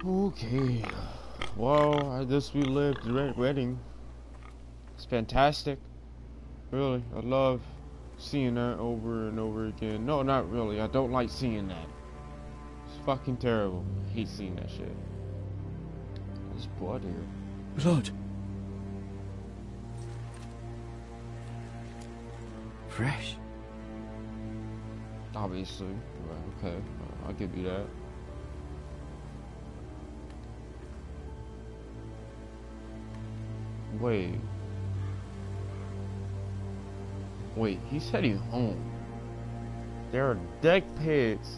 Okay. Well, I just relived the Red Wedding. It's fantastic. Really, I love seeing that over and over again. No, not really. I don't like seeing that. It's fucking terrible. I hate seeing that shit. There's blood here. Blood. Fresh. Obviously. Right, okay. I'll give you that. Wait. Wait, he's heading home. There are dead pigs.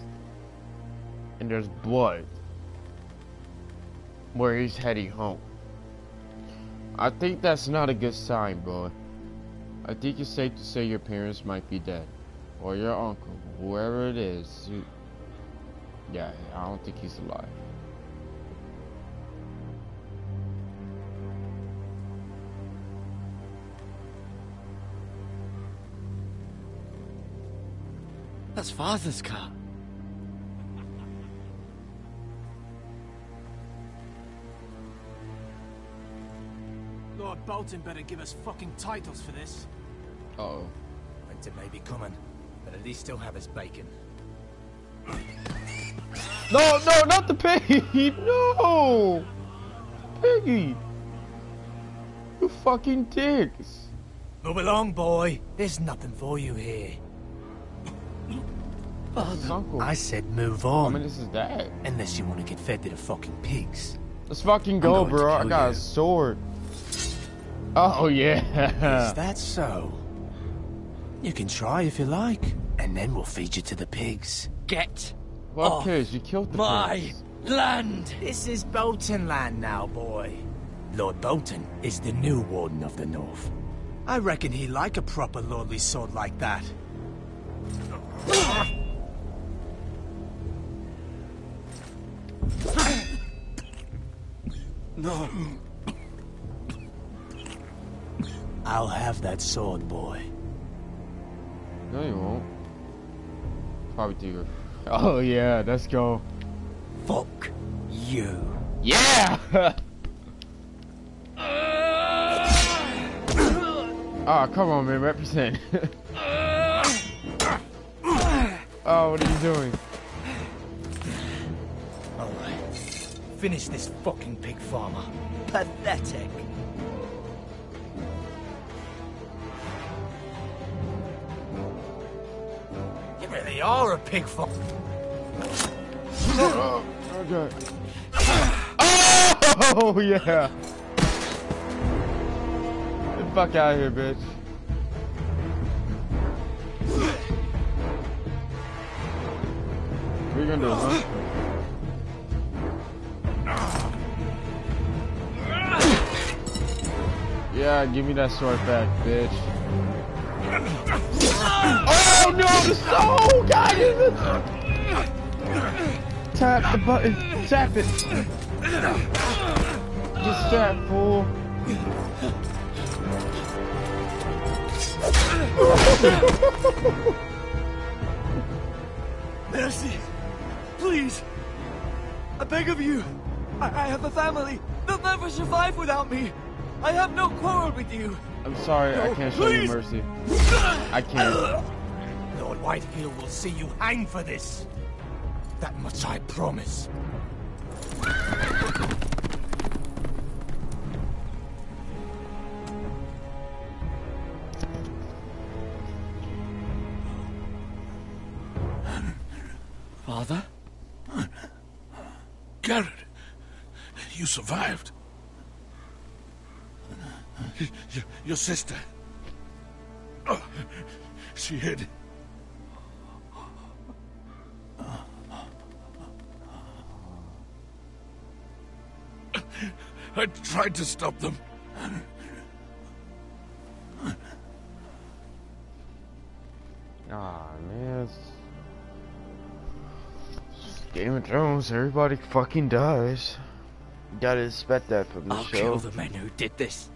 And there's blood. Where he's heading home. I think that's not a good sign, boy. I think it's safe to say your parents might be dead. Or your uncle. Whoever it is. Yeah, I don't think he's alive. That's Father's car. Lord Bolton better give us fucking titles for this. Uh-oh. Winter may be coming, but at least he'll have his bacon. No, no, not the piggy! No! Piggy! You fucking dicks! Move along, boy. There's nothing for you here. That's uncle. I said move I on. mean, this is dad. Unless you want to get fed to the fucking pigs. Let's fucking I'm go, going to bro. I kill got you. a sword. Oh, yeah. Is that so? You can try if you like, and then we'll feed you to the pigs. Get What off pigs? You killed the my pigs. land. This is Bolton land now, boy. Lord Bolton is the new Warden of the North. I reckon he'd like a proper lordly sword like that. No. I'll have that sword, boy. No, you won't. Probably do. Oh, yeah. Let's go. Fuck you. Yeah! Oh, come on, man. Represent. Oh, what are you doing? Alright. Finish this fucking pig farmer. Pathetic. You really are a pig farmer. Okay. Oh, yeah. Get the fuck out of here, bitch. What are you gonna do, huh? Yeah, give me that sword back, bitch. Oh no, the soul! God, tap the button. Tap it. Get strapped, fool. Mercy. Please. I beg of you. I have a family. They'll never survive without me. I have no quarrel with you. I'm sorry, I No, can't show you please. mercy. I can't. Lord Whitehill will see you hang for this. That much I promise. Father? Garrett, you survived. Your sister. Oh, she hid. I tried to stop them. Aw, man. It's Game of Thrones. Everybody fucking dies. You gotta expect that from the I'll show. kill the men who did this.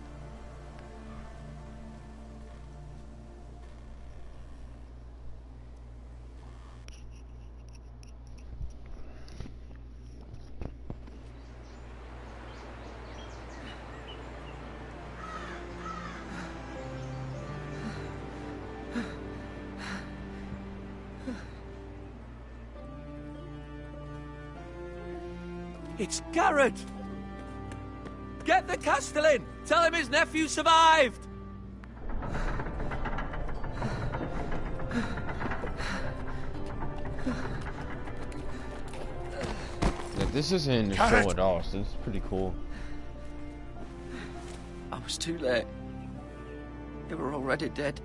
It's Garrett! Get the Castellan! Tell him his nephew survived! Yeah, this isn't in the show at all, so it's pretty cool. I was too late. They were already dead.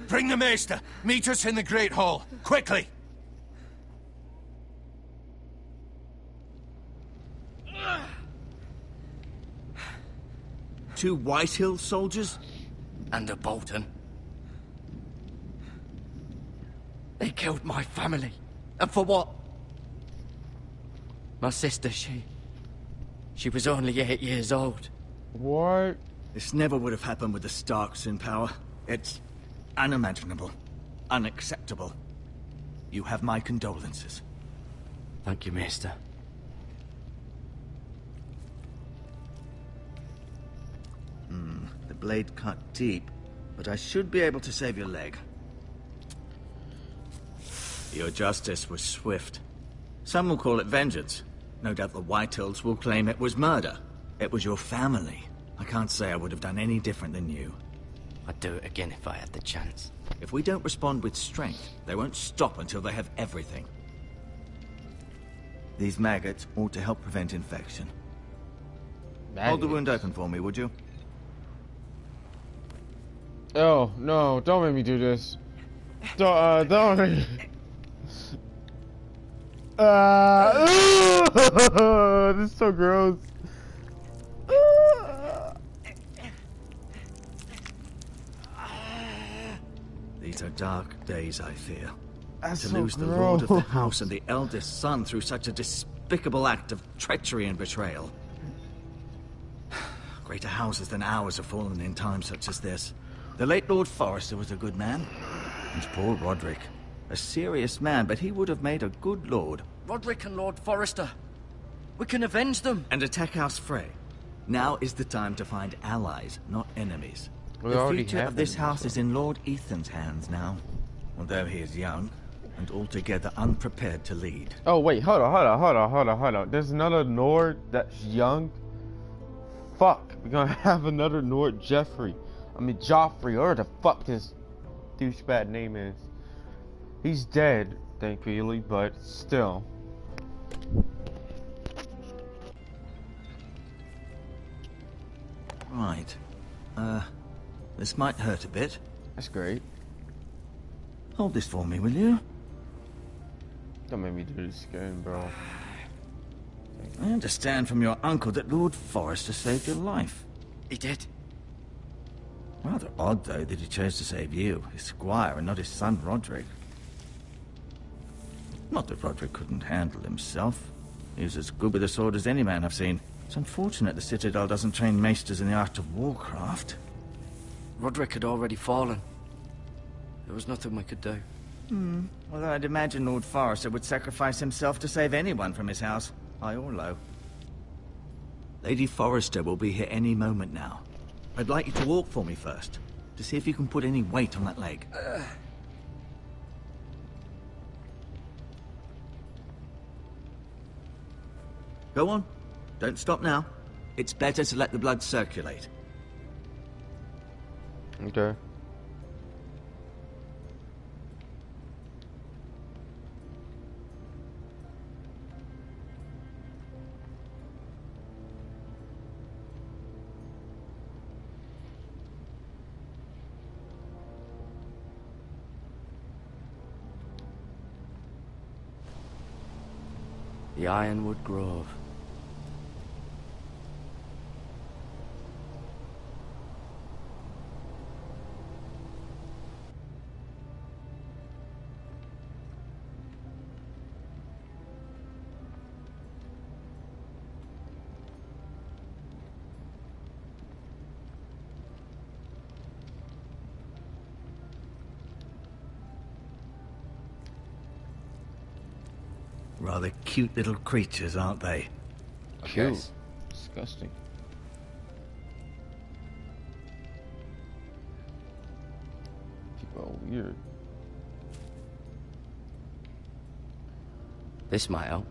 Bring the Maester! Meet us in the Great Hall! Quickly! Two Whitehill soldiers? And a Bolton. They killed my family. And for what? My sister, she was only 8 years old. What? This never would have happened with the Starks in power. It's unimaginable. Unacceptable. You have my condolences. Thank you, Maester. The blade cut deep, but I should be able to save your leg. Your justice was swift. Some will call it vengeance. No doubt the Whitehills will claim it was murder. It was your family. I can't say I would have done any different than you. I'd do it again if I had the chance. If we don't respond with strength, they won't stop until they have everything. These maggots ought to help prevent infection. Hold the wound open for me, would you? Oh, no, don't make me do this. Don't make me... this is so gross. These are dark days, I fear. That's To so lose the lord of the gross. house and the eldest son through such a despicable act of treachery and betrayal. Greater houses than ours have fallen in times such as this. The late Lord Forrester was a good man. And poor Roderick. A serious man, but he would have made a good lord. Roderick and Lord Forrester. We can avenge them. And attack House Frey. Now is the time to find allies, not enemies. We The already future have of this enemies, house is in Lord Ethan's hands now. Although he is young, and altogether unprepared to lead. Oh, wait, hold on. There's another Nord that's young? Fuck, we're gonna have another Nord Joffrey, or the fuck this douchebag name is. He's dead, thankfully, but still. Right. This might hurt a bit. That's great. Hold this for me, will you? Don't make me do this again, bro. I understand from your uncle that Lord Forrester saved your life. He did. Rather odd, though, that he chose to save you, his squire, and not his son Roderick. Not that Roderick couldn't handle himself. He was as good with a sword as any man I've seen. It's unfortunate the Citadel doesn't train maesters in the art of warcraft. Roderick had already fallen. There was nothing we could do. Although I'd imagine Lord Forrester would sacrifice himself to save anyone from his house, high or low. Lady Forrester will be here any moment now. I'd like you to walk for me first, to see if you can put any weight on that leg. Go on. Don't stop now. It's better to let the blood circulate. Okay. The Ironwood Grove. Rather cute little creatures, aren't they? Cute. Disgusting. People are weird. This might help.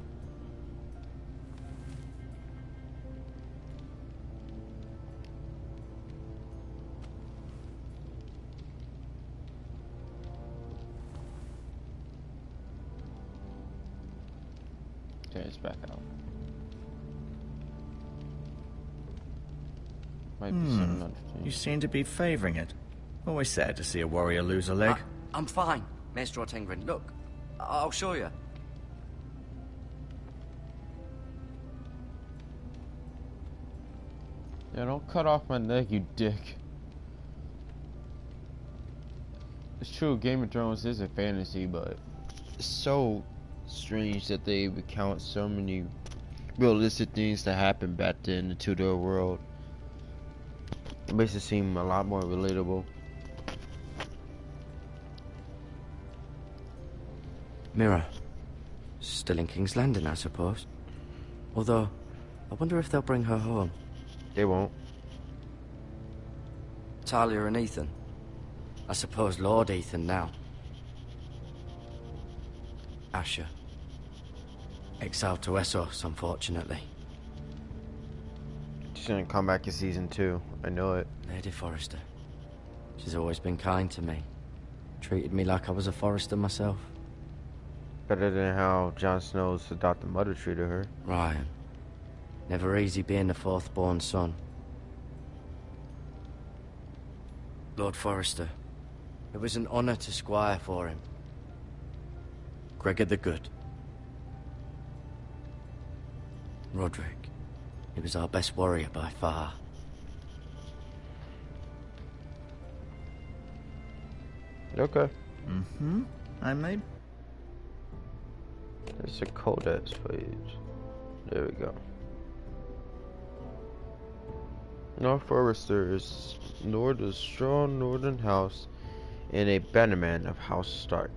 back out. Might be something You underneath. seem to be favoring it. Always sad to see a warrior lose a leg. I'm fine, Maestro Tengrin. Look, I'll show you. Yeah, don't cut off my neck, you dick. It's true, Game of Thrones is a fantasy, but it's so strange that they recount so many realistic things that happened back then in the Tudor world. It makes it seem a lot more relatable. Mira. Still in King's Landing, I suppose. Although, I wonder if they'll bring her home. They won't. Talia and Ethan. I suppose Lord Ethan now. Asher. Exiled to Essos, unfortunately. She's gonna come back in season 2. I know it. Lady Forrester. She's always been kind to me. Treated me like I was a Forrester myself. Better than how Jon Snow's adopted mother treated her. Ryan. Never easy being the fourth-born son. Lord Forrester. It was an honor to squire for him. Gregor the Good. Roderick. He was our best warrior by far. Okay. I may... There's a codex page. There we go. North Forrester is lord of strong northern house and a bannerman of House Stark.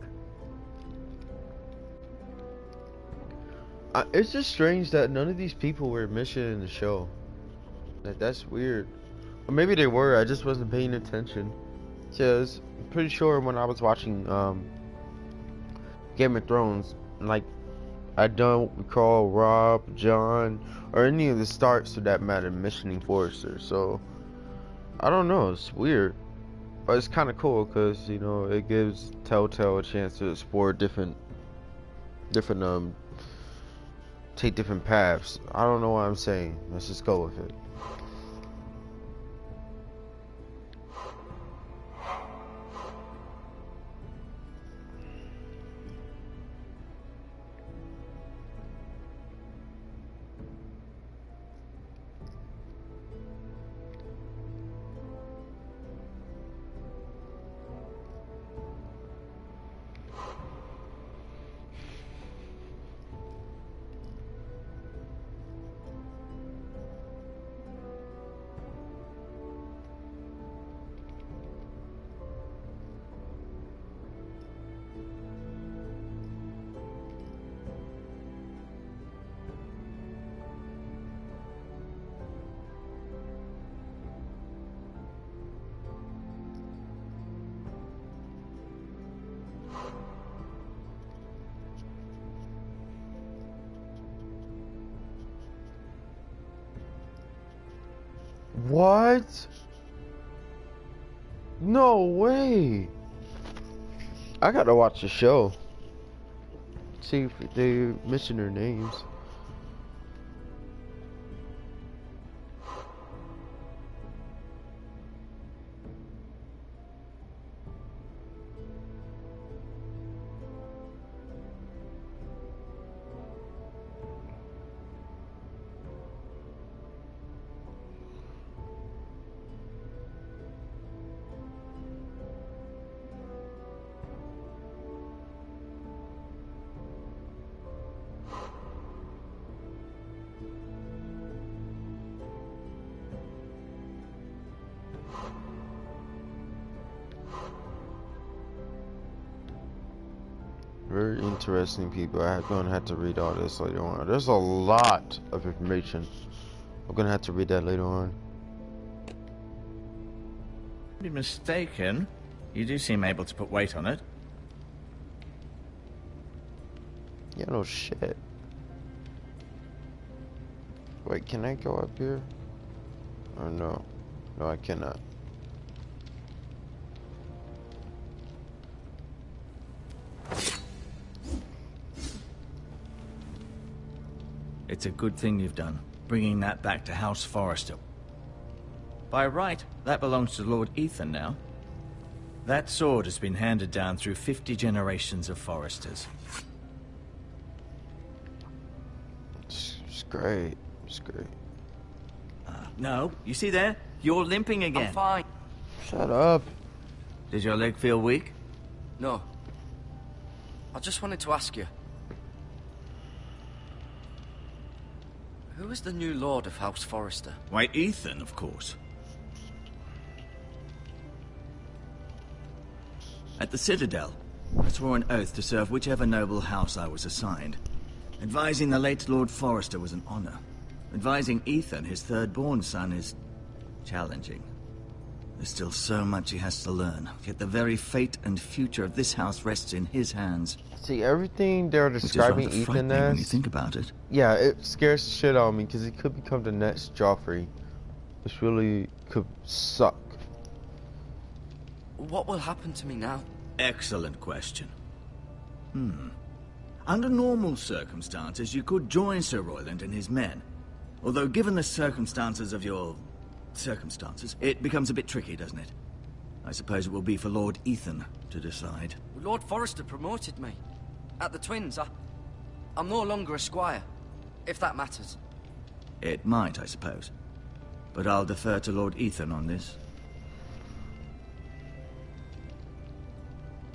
It's just strange that none of these people were mentioned in the show. That's weird. Or maybe they were, I just wasn't paying attention. Because I'm pretty sure when I was watching Game of Thrones, like, I don't recall Rob, John, or any of the Starks for that matter mentioning Forrester. So, I don't know, it's weird. But it's kind of cool because, you know, it gives Telltale a chance to explore different, take different paths. I don't know what I'm saying. Let's just go with it. What? No way. I gotta watch the show. See if they mention their names. Very interesting people. I'm gonna have to read all this later on. There's a lot of information. I'm gonna have to read that later on. Be mistaken. You do seem able to put weight on it. Yeah, no shit. Wait, can I go up here? Or no? No, I cannot. It's a good thing you've done, bringing that back to House Forrester. By right, that belongs to Lord Ethan now. That sword has been handed down through 50 generations of Forresters. It's great. It's great. No, you see there? You're limping again. I'm fine. Shut up. Does your leg feel weak? No. I just wanted to ask you. Who is the new Lord of House Forrester? Why, Ethan, of course. At the Citadel, I swore an oath to serve whichever noble house I was assigned. Advising the late Lord Forrester was an honor. Advising Ethan, his third-born son, is challenging. There's still so much he has to learn, yet the very fate and future of this house rests in his hands. See, everything they're describing Which is rather Ethan frightening as, when you think about it. yeah, it scares the shit out of me because he could become the next Joffrey, which really could suck. What will happen to me now? Excellent question. Under normal circumstances, you could join Sir Royland and his men. Although given the circumstances of your circumstances, it becomes a bit tricky, doesn't it? I suppose it will be for Lord Ethan to decide. Lord Forrester promoted me. At the Twins, I'm no longer a squire, if that matters. It might, I suppose. But I'll defer to Lord Ethan on this.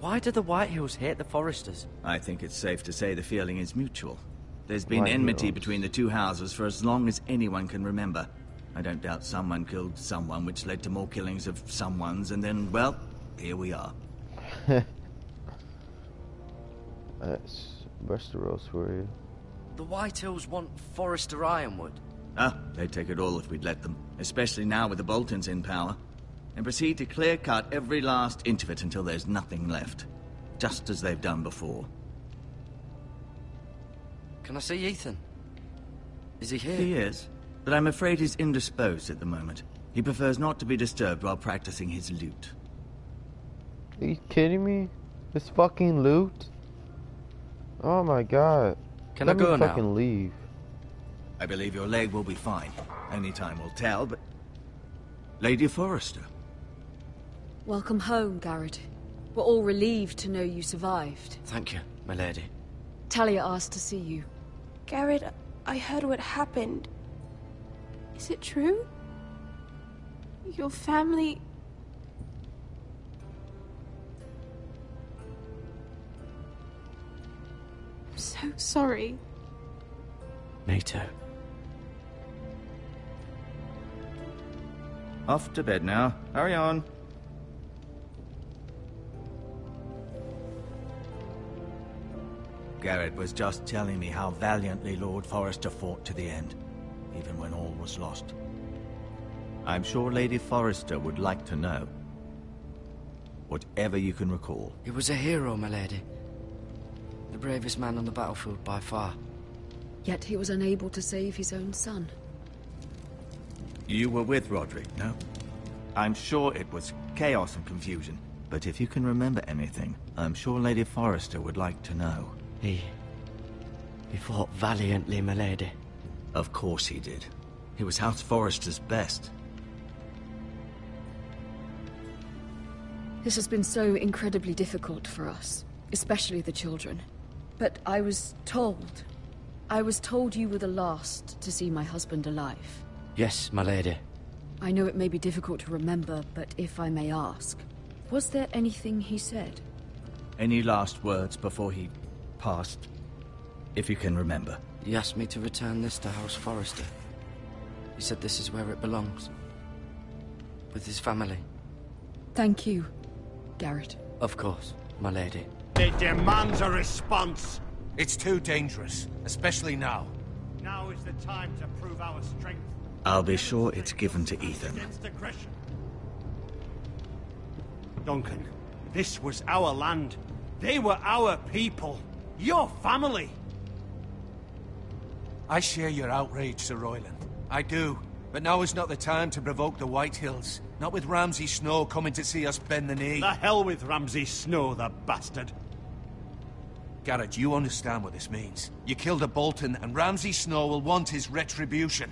Why do the Whitehills hate the Forresters? I think it's safe to say the feeling is mutual. There's been Whitehills. enmity between the two houses for as long as anyone can remember. I don't doubt someone killed someone, which led to more killings of someones, and then, well, here we are. That's Westeros for you. The Whitehills want Forrester Ironwood. They'd take it all if we'd let them, especially now with the Boltons in power, and proceed to clear-cut every last inch of it until there's nothing left, just as they've done before. Can I see Ethan? Is he here? He is, but I'm afraid he's indisposed at the moment. He prefers not to be disturbed while practicing his lute. Are you kidding me? This fucking loot? Oh my god. Can Let I go me now? fucking leave. I believe your leg will be fine. Only time will tell, but... Lady Forrester. Welcome home, Garrett. We're all relieved to know you survived. Thank you, my lady. Talia asked to see you. Garrett, I heard what happened. Is it true? Your family... I'm so sorry. Me too. Off to bed now. Hurry on. Garrett was just telling me how valiantly Lord Forrester fought to the end, even when all was lost. I'm sure Lady Forrester would like to know. Whatever you can recall. He was a hero, my lady. The bravest man on the battlefield by far. Yet he was unable to save his own son. You were with Roderick, no? I'm sure it was chaos and confusion. But if you can remember anything, I'm sure Lady Forrester would like to know. He fought valiantly, my lady. Of course he did. He was House Forrester's best. This has been so incredibly difficult for us, especially the children. But I was told you were the last to see my husband alive. Yes, my lady. I know it may be difficult to remember, but if I may ask, was there anything he said? Any last words before he passed? If you can remember. He asked me to return this to House Forrester. He said this is where it belongs. With his family. Thank you, Garrett. Of course, my lady. It demands a response. It's too dangerous, especially now. Now is the time to prove our strength. I'll be sure it's given to Ethan. Against aggression. Duncan, this was our land. They were our people. Your family. I share your outrage, Sir Royland. I do. But now is not the time to provoke the Whitehills. Not with Ramsay Snow coming to see us bend the knee. The hell with Ramsay Snow, the bastard. Garrett, you understand what this means. You killed a Bolton, and Ramsay Snow will want his retribution.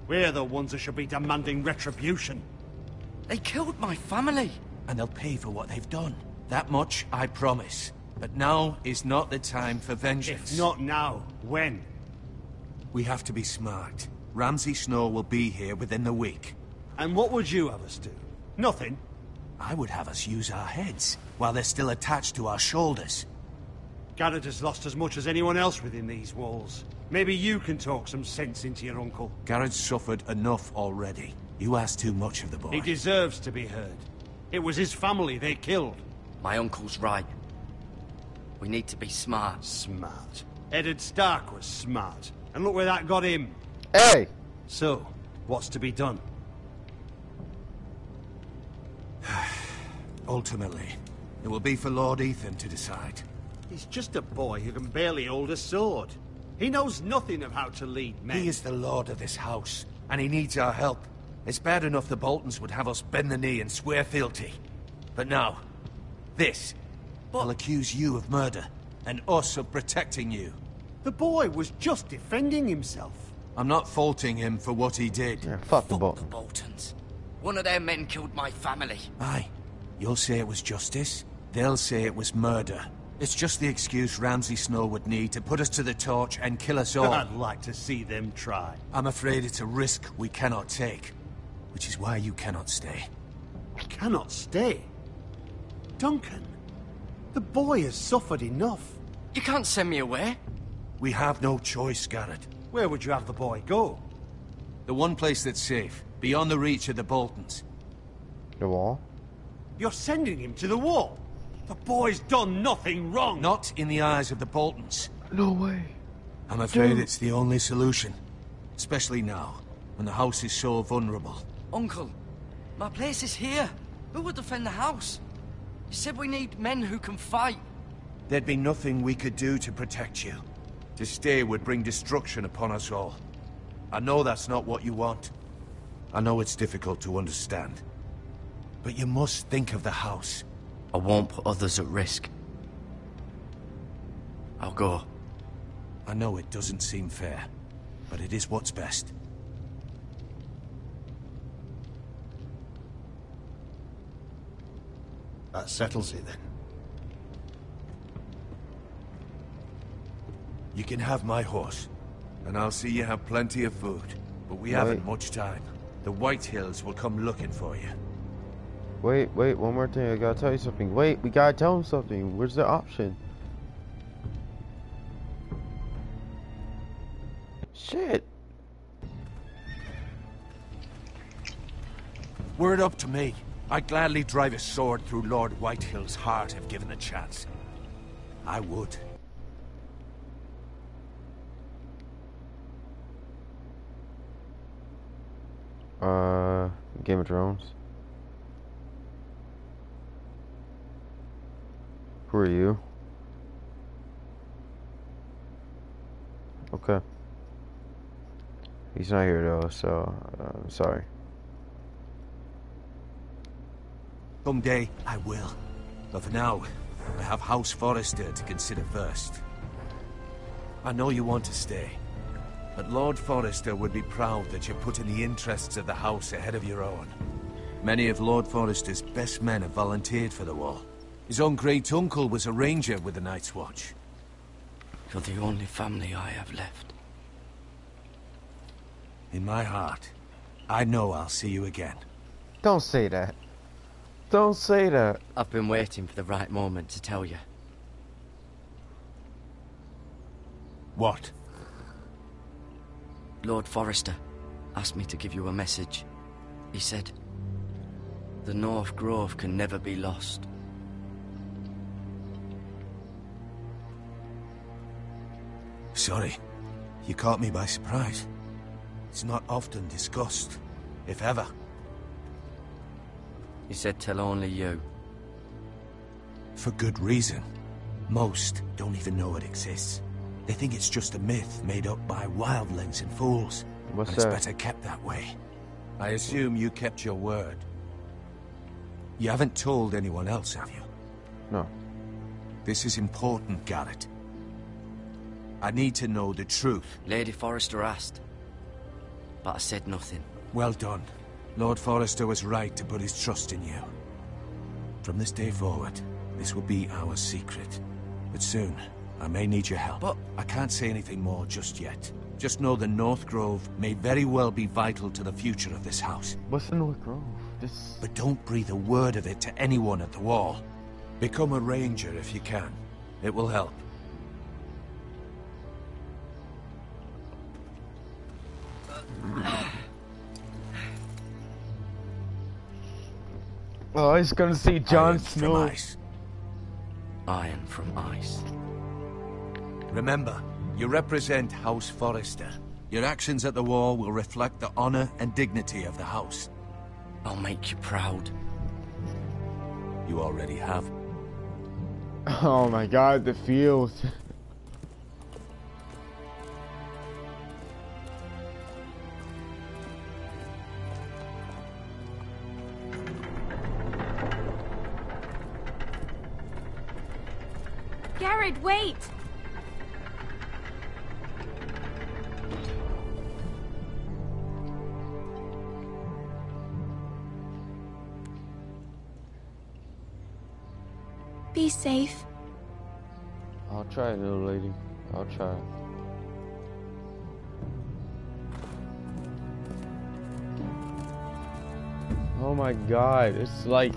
We're the ones that should be demanding retribution. They killed my family. And they'll pay for what they've done. That much, I promise. But now is not the time for vengeance. If not now, when? We have to be smart. Ramsay Snow will be here within the week. And what would you have us do? Nothing. I would have us use our heads, while they're still attached to our shoulders. Garrett has lost as much as anyone else within these walls. Maybe you can talk some sense into your uncle. Garrett's suffered enough already. You ask too much of the boy. He deserves to be heard. It was his family they killed. My uncle's right. We need to be smart. Smart. Eddard Stark was smart. And look where that got him. Hey! So, what's to be done? Ultimately, it will be for Lord Ethan to decide. He's just a boy who can barely hold a sword. He knows nothing of how to lead men. He is the lord of this house, and he needs our help. It's bad enough the Boltons would have us bend the knee and swear fealty. But now, this. I'll accuse you of murder, and us of protecting you. The boy was just defending himself. I'm not faulting him for what he did. Yeah, fuck the The Boltons. One of their men killed my family. Aye. You'll say it was justice. They'll say it was murder. It's just the excuse Ramsay Snow would need to put us to the torch and kill us all. I'd like to see them try. I'm afraid it's a risk we cannot take. Which is why you cannot stay. Cannot stay? Duncan, the boy has suffered enough. You can't send me away. We have no choice, Garrett. Where would you have the boy go? The one place that's safe, beyond the reach of the Boltons. The wall? You're sending him to the wall. The boy's done nothing wrong. Not in the eyes of the Boltons. No way. I'm afraid it's the only solution. Especially now, when the house is so vulnerable. Uncle, my place is here. Who would defend the house? You said we need men who can fight. There'd be nothing we could do to protect you. To stay would bring destruction upon us all. I know that's not what you want. I know it's difficult to understand. But you must think of the house. I won't put others at risk. I'll go. I know it doesn't seem fair, but it is what's best. That settles it then. You can have my horse, and I'll see you have plenty of food. But we haven't much time. The White Hills will come looking for you. Wait, one more thing. I gotta tell you something. Wait, we gotta tell him something. Where's the option? Shit. Were it up to me, I'd gladly drive a sword through Lord Whitehill's heart if given the chance. I would. Game of Thrones. Who are you? Okay. He's not here though, so I'm sorry. Someday, I will. But for now, I have House Forrester to consider first. I know you want to stay, but Lord Forrester would be proud that you're putting the interests of the house ahead of your own. Many of Lord Forrester's best men have volunteered for the wall. His own great-uncle was a ranger with the Night's Watch. You're the only family I have left. In my heart, I know I'll see you again. Don't say that. Don't say that. I've been waiting for the right moment to tell you. What? Lord Forrester asked me to give you a message. He said, the North Grove can never be lost. Sorry. You caught me by surprise. It's not often discussed, if ever. He said tell only you. For good reason. Most don't even know it exists. They think it's just a myth made up by wildlings and fools. What's and it's that? better kept that way. I assume you kept your word. You haven't told anyone else, have you? No. This is important, Garrett. I need to know the truth. Lady Forrester asked, but I said nothing. Well done. Lord Forrester was right to put his trust in you. From this day forward, this will be our secret. But soon, I may need your help. But I can't say anything more just yet. Just know the North Grove may very well be vital to the future of this house. What's the North Grove? But don't breathe a word of it to anyone at the Wall. Become a ranger if you can. It will help. Oh, he's gonna see Jon Snow. From ice. Iron from ice. Remember, you represent House Forrester. Your actions at the Wall will reflect the honor and dignity of the house. I'll make you proud. You already have. Oh my god, the feels. Garrett, wait! Be safe. I'll try, little lady. I'll try. Oh my god, it's like...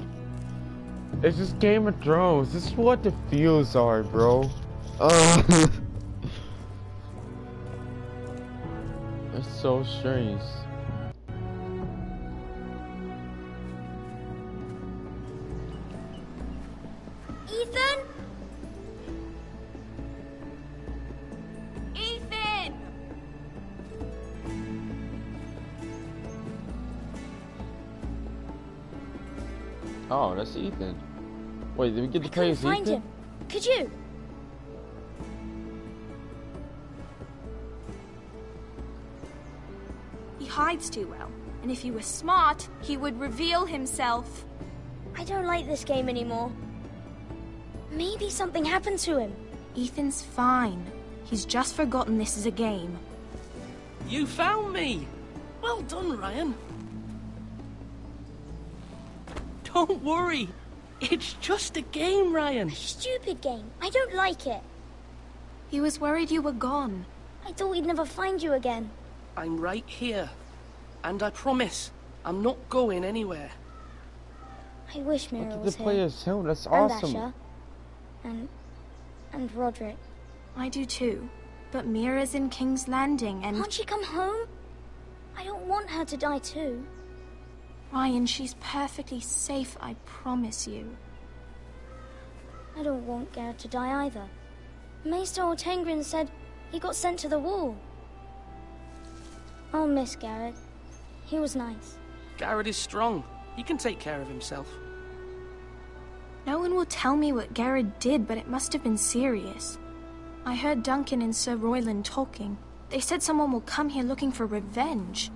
It's just Game of Thrones. This is what the feels are, bro. It's so strange. Ethan? Ethan! Oh, that's Ethan. Wait, did we get to play as Find Ethan? him. Could you? He hides too well, and if he were smart, he would reveal himself. I don't like this game anymore. Maybe something happened to him. Ethan's fine. He's just forgotten this is a game. You found me! Well done, Ryan. Don't worry. It's just a game, Ryan. A stupid game. I don't like it. He was worried you were gone. I thought we'd never find you again. I'm right here. And I promise, I'm not going anywhere. I wish Mira was play here. as him. That's And awesome. Asher. And Roderick. I do too. But Mira's in King's Landing and... Can't she come home? I don't want her to die too. Ryan, she's perfectly safe, I promise you. I don't want Garrett to die either. Maester Ortengrin said he got sent to the Wall. I'll miss Garrett. He was nice. Garrett is strong. He can take care of himself. No one will tell me what Garrett did, but it must have been serious. I heard Duncan and Sir Royland talking. They said someone will come here looking for revenge.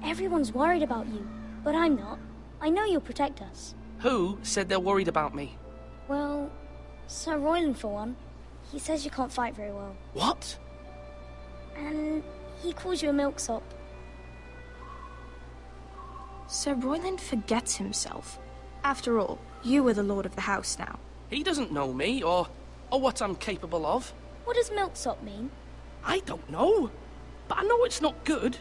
Everyone's worried about you, but I'm not. I know you'll protect us. Who said they're worried about me? Well, Sir Royland for one. He says you can't fight very well. What? And he calls you a milksop. Sir Royland forgets himself. After all, you are the lord of the house now. He doesn't know me, or what I'm capable of. What does milksop mean? I don't know, but I know it's not good.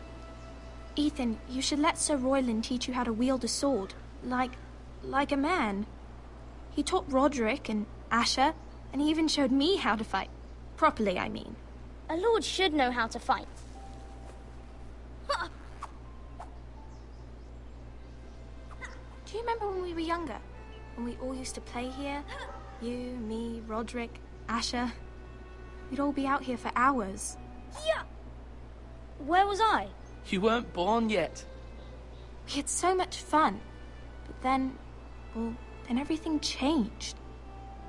Ethan, you should let Sir Royland teach you how to wield a sword. Like a man. He taught Roderick and Asher, and he even showed me how to fight. Properly, I mean. A lord should know how to fight. Do you remember when we were younger? When we all used to play here? You, me, Roderick, Asher. We'd all be out here for hours. Yeah. Where was I? You weren't born yet. We had so much fun. But then, well, then everything changed.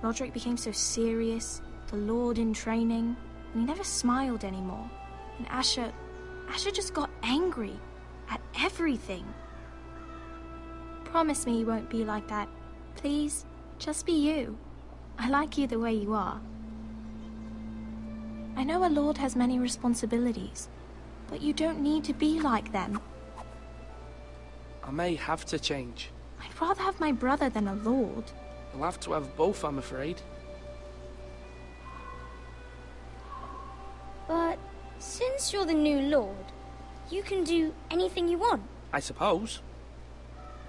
Roderick became so serious, the Lord in training, and he never smiled anymore. And Asher just got angry at everything. Promise me you won't be like that. Please, just be you. I like you the way you are. I know a lord has many responsibilities, but you don't need to be like them. I may have to change. I'd rather have my brother than a lord. I'll have to have both, I'm afraid. But since you're the new lord, you can do anything you want. I suppose.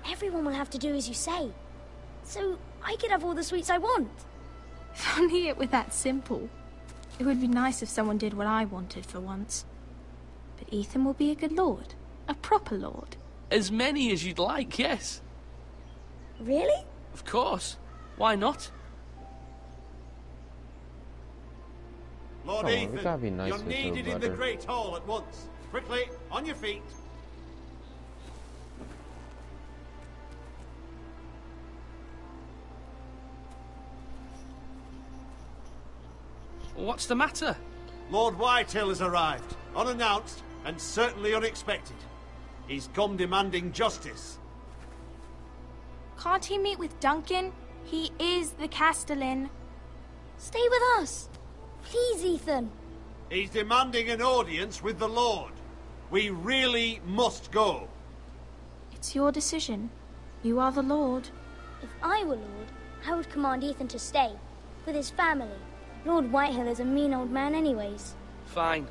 Everyone will have to do as you say. So I could have all the sweets I want. If only it were that simple. It would be nice if someone did what I wanted for once. But Ethan will be a good lord. A proper lord. As many as you'd like, yes. Really? Of course. Why not? Lord We gotta be Ethan, nice you're with needed your in the brother. Great Hall at once. Quickly, on your feet. What's the matter? Lord Whitehill has arrived, unannounced and certainly unexpected. He's come demanding justice. Can't he meet with Duncan? He is the Castellan. Stay with us. Please, Ethan. He's demanding an audience with the Lord. We really must go. It's your decision. You are the lord. If I were lord, I would command Ethan to stay, with his family. Lord Whitehill is a mean old man anyways. Fine.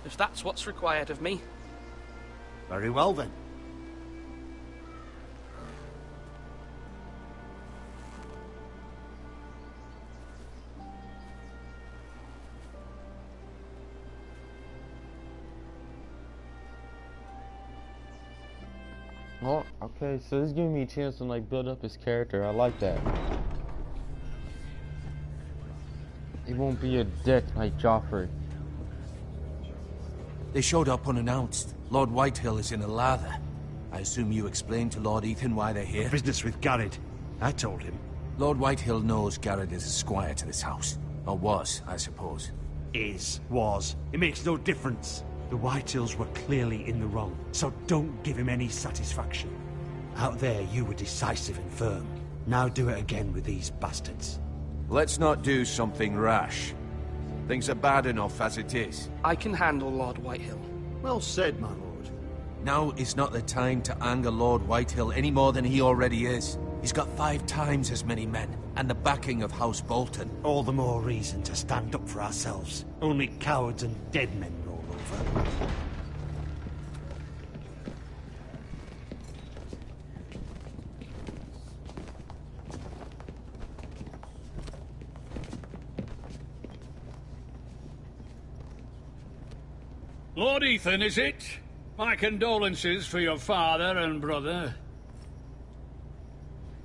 If that's what's required of me. Very well then. Oh, okay, so this is giving me a chance to like build up his character. I like that. He won't be a dick like Joffrey. They showed up unannounced. Lord Whitehill is in a lather. I assume you explained to Lord Ethan why they're here? Business with Garrett. I told him. Lord Whitehill knows Garrett is a squire to this house. Or was, I suppose. Was. It makes no difference. The Whitehills were clearly in the wrong, so don't give him any satisfaction. Out there, you were decisive and firm. Now do it again with these bastards. Let's not do something rash. Things are bad enough as it is. I can handle Lord Whitehill. Well said, my lord. Now is not the time to anger Lord Whitehill any more than he already is. He's got 5 times as many men, and the backing of House Bolton. All the more reason to stand up for ourselves. Only cowards and dead men roll over. Lord Ethan, is it? My condolences for your father and brother.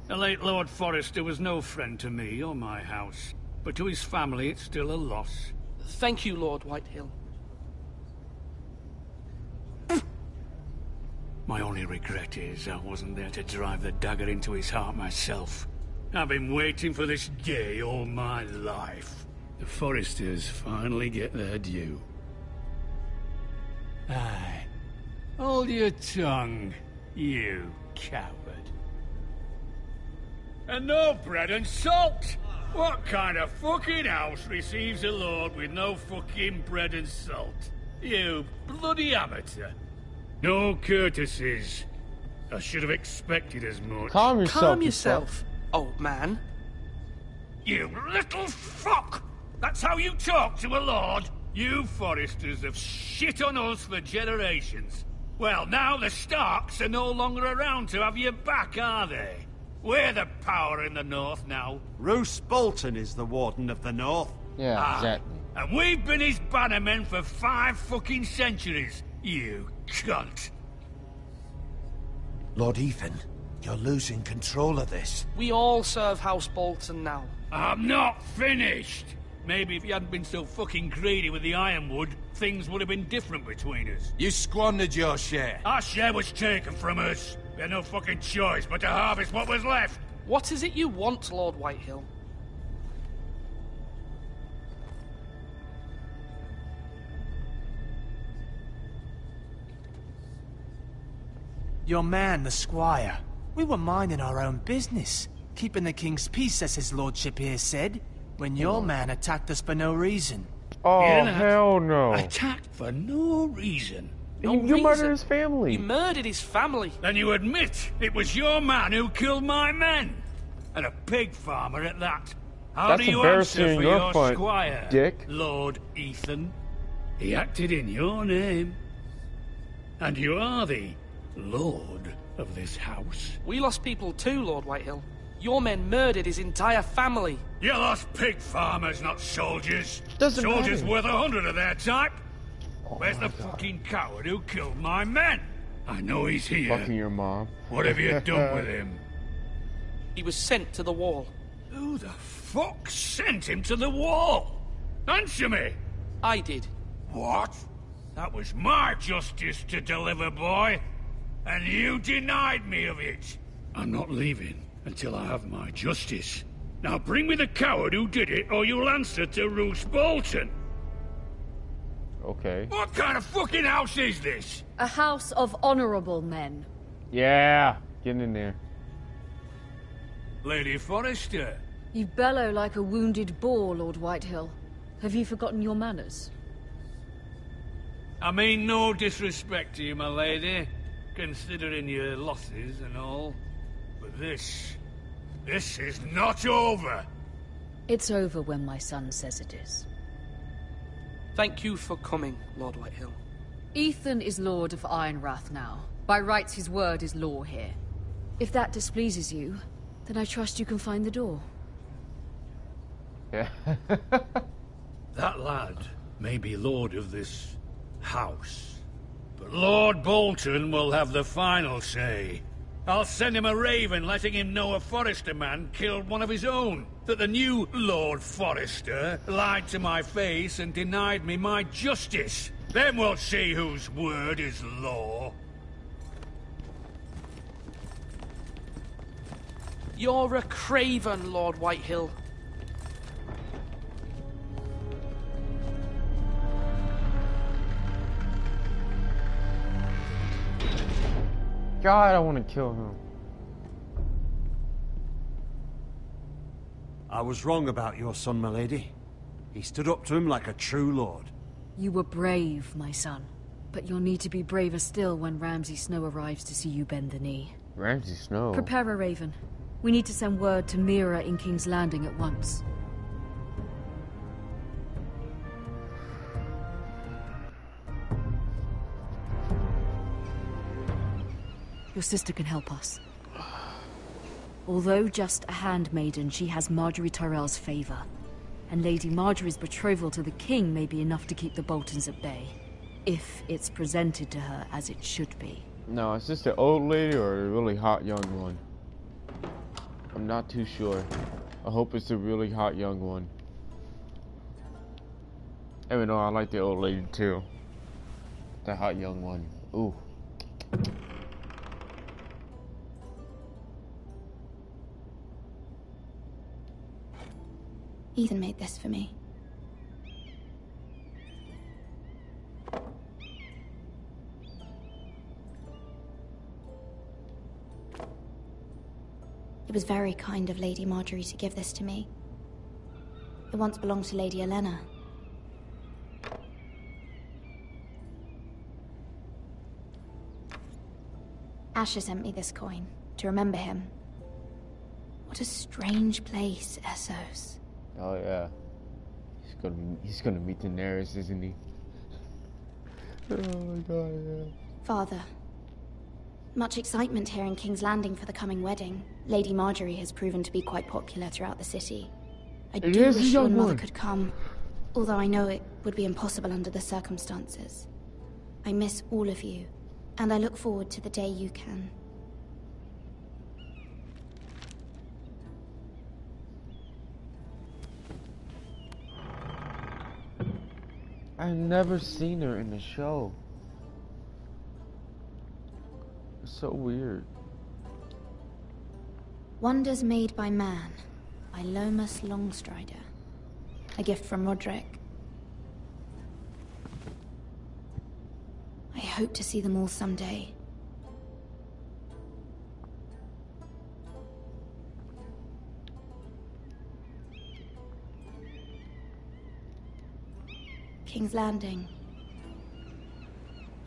The late Lord Forrester was no friend to me or my house, but to his family it's still a loss. Thank you, Lord Whitehill. My only regret is I wasn't there to drive the dagger into his heart myself. I've been waiting for this day all my life. The Forresters finally get their due. Aye. Hold your tongue, you coward. And no bread and salt! What kind of fucking house receives a lord with no fucking bread and salt? You bloody amateur. No courtesies. I should have expected as much. Calm yourself. Calm yourself, old man. You little fuck! That's how you talk to a lord? You Forresters have shit on us for generations. Well, now the Starks are no longer around to have your back, are they? We're the power in the north now. Roose Bolton is the Warden of the North. Yeah, exactly. And we've been his bannermen for 5 fucking centuries. You cunt. Lord Ethan, you're losing control of this. We all serve House Bolton now. I'm not finished. Maybe if you hadn't been so fucking greedy with the ironwood, things would have been different between us. You squandered your share. Our share was taken from us. We had no fucking choice but to harvest what was left. What is it you want, Lord Whitehill? Your man, the squire. We were minding our own business. Keeping the king's peace, as his lordship here said, when your man attacked us for no reason. Oh, Hear that? hell no. Attacked for no reason. You murdered his family. He murdered his family. Then you admit it was your man who killed my men. And a pig farmer at that. How That's do you embarrassing answer for your your front, squire, dick. Lord Ethan? He acted in your name. And you are the lord of this house. We lost people too, Lord Whitehill. Your men murdered his entire family. You lost pig farmers, not soldiers. Doesn't Soldiers matter. worth 100 of their type. Where's the fucking coward who killed my men? I know he's here. Fucking your mom. What have you done with him? He was sent to the wall. Who the fuck sent him to the wall? Answer me! I did. What? That was my justice to deliver, boy. And you denied me of it. I'm not leaving until I have my justice. Now bring me the coward who did it, or you'll answer to Roose Bolton. Okay. What kind of fucking house is this? A house of honorable men. Yeah. Get in there. Lady Forrester. You bellow like a wounded boar, Lord Whitehill. Have you forgotten your manners? I mean no disrespect to you, my lady, considering your losses and all. But this is not over. It's over when my son says it is. Thank you for coming, Lord Whitehill. Ethan is Lord of Ironrath now. By rights, his word is law here. If that displeases you, then I trust you can find the door. Yeah. That lad may be lord of this house, but Lord Bolton will have the final say. I'll send him a raven letting him know a Forrester man killed one of his own. That the new Lord Forrester lied to my face and denied me my justice. Then we'll see whose word is law. You're a craven, Lord Whitehill. God, I want to kill him. I was wrong about your son, my lady. He stood up to him like a true lord. You were brave, my son. But you'll need to be braver still when Ramsay Snow arrives to see you bend the knee. Ramsay Snow? Prepare a raven. We need to send word to Mira in King's Landing at once. Your sister can help us. Although just a handmaiden, she has Marjorie Tyrell's favor. And Lady Marjorie's betrothal to the king may be enough to keep the Boltons at bay. If it's presented to her as it should be. No, is this the old lady or a really hot young one? I'm not too sure. I hope it's a really hot young one. Even though I like the old lady too. The hot young one. Ooh. Ethan made this for me. It was very kind of Lady Marjorie to give this to me. It once belonged to Lady Olenna. Asher sent me this coin to remember him. What a strange place, Essos. Oh yeah. He's gonna meet Daenerys, isn't he? Oh my god, yeah. Father, much excitement here in King's Landing for the coming wedding. Lady Marjorie has proven to be quite popular throughout the city. I do wish you and Mother could come, although I know it would be impossible under the circumstances. I miss all of you, and I look forward to the day you can. I've never seen her in the show. It's so weird. Wonders Made by Man, by Lomas Longstrider. A gift from Roderick. I hope to see them all someday. King's Landing.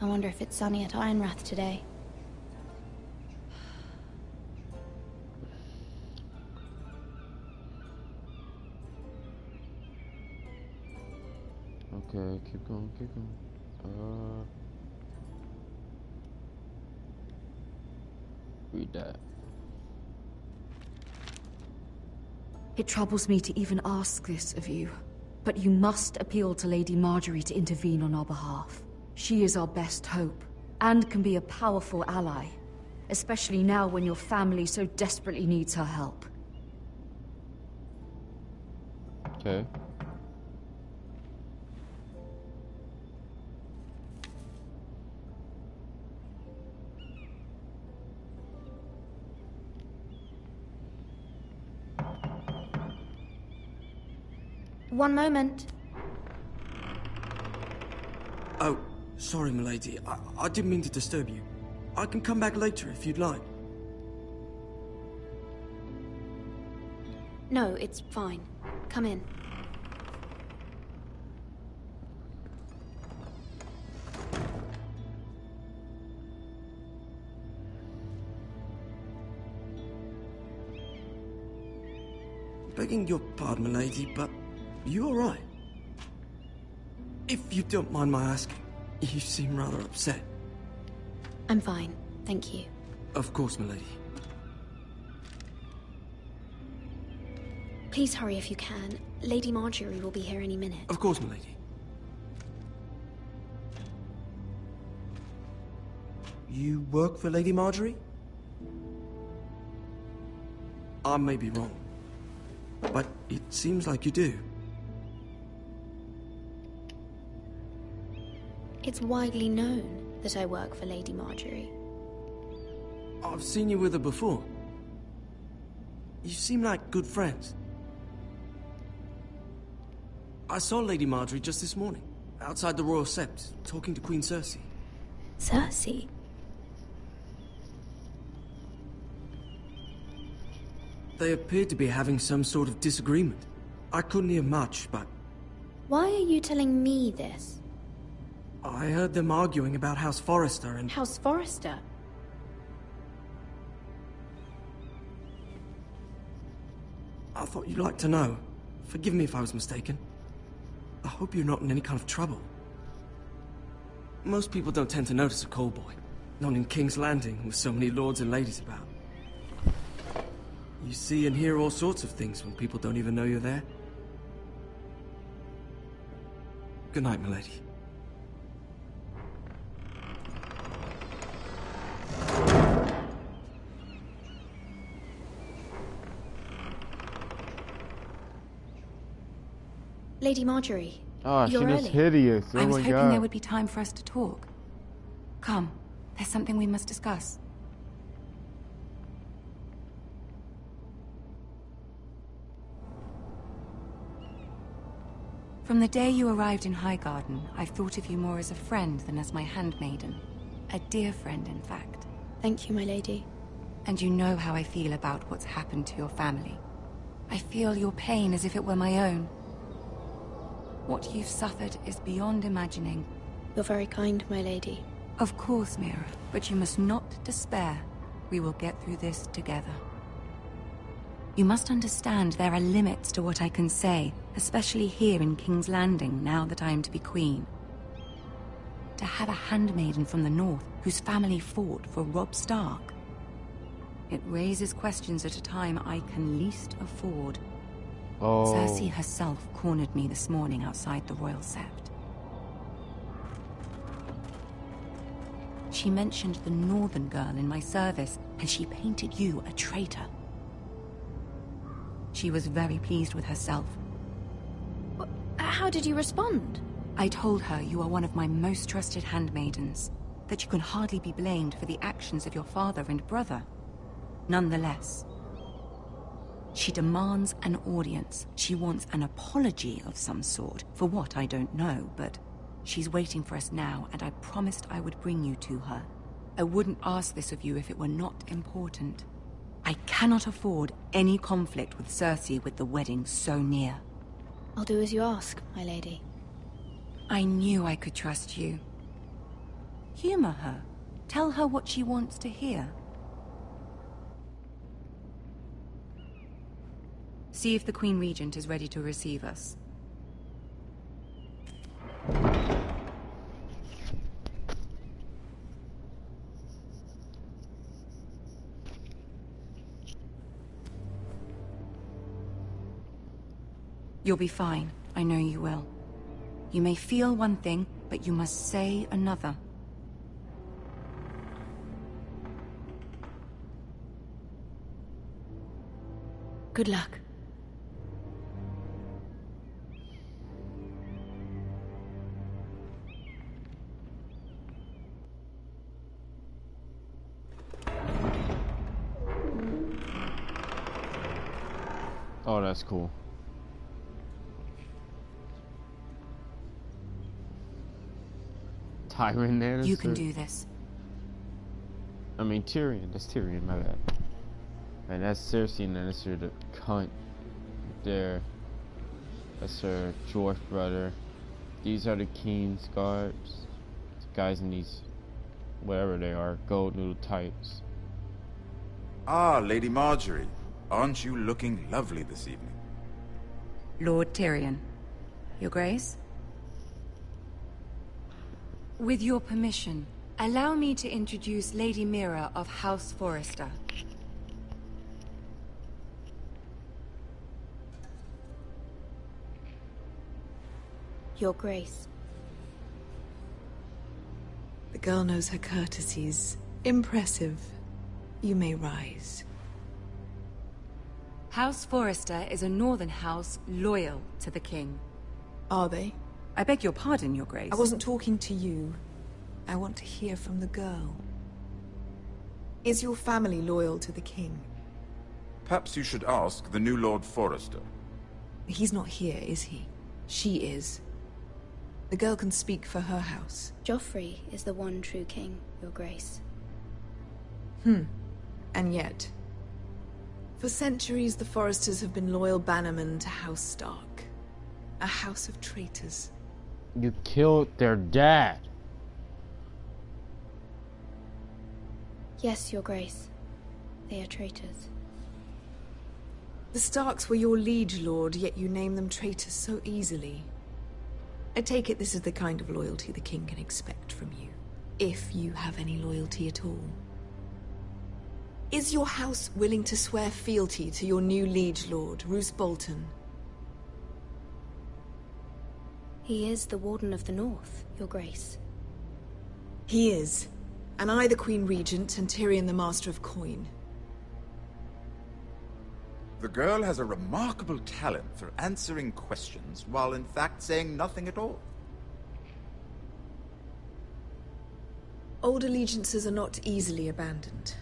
I wonder if it's sunny at Ironrath today. Okay, keep going, keep going. Read that. It troubles me to even ask this of you, but you must appeal to Lady Marjorie to intervene on our behalf. She is our best hope, and can be a powerful ally, especially now when your family so desperately needs her help. Okay. One moment. Oh, sorry, milady. I didn't mean to disturb you. I can come back later if you'd like. No, it's fine. Come in. Begging your pardon, milady, but you all right? If you don't mind my asking, you seem rather upset. I'm fine, thank you. Of course, milady. Please hurry if you can. Lady Marjorie will be here any minute. Of course, milady. You work for Lady Marjorie? I may be wrong, but it seems like you do. It's widely known that I work for Lady Marjorie. I've seen you with her before. You seem like good friends. I saw Lady Marjorie just this morning, outside the Royal Sept, talking to Queen Cersei. Cersei? They appeared to be having some sort of disagreement. I couldn't hear much, but... Why are you telling me this? I heard them arguing about House Forrester and... House Forrester? I thought you'd like to know. Forgive me if I was mistaken. I hope you're not in any kind of trouble. Most people don't tend to notice a callboy. Not in King's Landing, with so many lords and ladies about. You see and hear all sorts of things when people don't even know you're there. Good night, milady. Lady Marjorie, oh, you're she looks early. hideous. Oh I was my hoping God. there would be time for us to talk. Come, there's something we must discuss. From the day you arrived in Highgarden, I've thought of you more as a friend than as my handmaiden. A dear friend, in fact. Thank you, my lady. And you know how I feel about what's happened to your family. I feel your pain as if it were my own. What you've suffered is beyond imagining. You're very kind, my lady. Of course, Mira, but you must not despair. We will get through this together. You must understand there are limits to what I can say, especially here in King's Landing, now that I am to be queen. To have a handmaiden from the north whose family fought for Robb Stark. It raises questions at a time I can least afford. Oh. Cersei herself cornered me this morning outside the Royal Sept. She mentioned the northern girl in my service, and she painted you a traitor. She was very pleased with herself. How did you respond? I told her you are one of my most trusted handmaidens, that you can hardly be blamed for the actions of your father and brother. Nonetheless, she demands an audience. She wants an apology of some sort. For what, I don't know, but she's waiting for us now, and I promised I would bring you to her. I wouldn't ask this of you if it were not important. I cannot afford any conflict with Cersei with the wedding so near. I'll do as you ask, my lady. I knew I could trust you. Humor her. Tell her what she wants to hear. See if the Queen Regent is ready to receive us. You'll be fine. I know you will. You may feel one thing, but you must say another. Good luck. Oh, that's cool. Tywin Lannister. You can do this. I mean Tyrion. That's Tyrion, my bad. And that's Cersei Lannister, the cunt. There. That's her dwarf brother. These are the King's guards. The guys in these, whatever they are, gold noodle tights. Ah, Lady Marjorie. Aren't you looking lovely this evening? Lord Tyrion. Your Grace? With your permission, allow me to introduce Lady Mira of House Forrester. Your Grace. The girl knows her courtesies. Impressive. You may rise. House Forrester is a northern house loyal to the king. Are they? I beg your pardon, Your Grace. I wasn't talking to you. I want to hear from the girl. Is your family loyal to the king? Perhaps you should ask the new Lord Forrester. He's not here, is he? She is. The girl can speak for her house. Joffrey is the one true king, Your Grace. And yet, for centuries the Forresters have been loyal bannermen to House Stark. A house of traitors. You killed their dad. Yes, Your Grace. They are traitors. The Starks were your liege lord, yet you name them traitors so easily. I take it this is the kind of loyalty the king can expect from you. If you have any loyalty at all. Is your house willing to swear fealty to your new liege lord, Roose Bolton? He is the Warden of the North, Your Grace. He is. And I the Queen Regent, and Tyrion the Master of Coin. The girl has a remarkable talent for answering questions while in fact saying nothing at all. Old allegiances are not easily abandoned.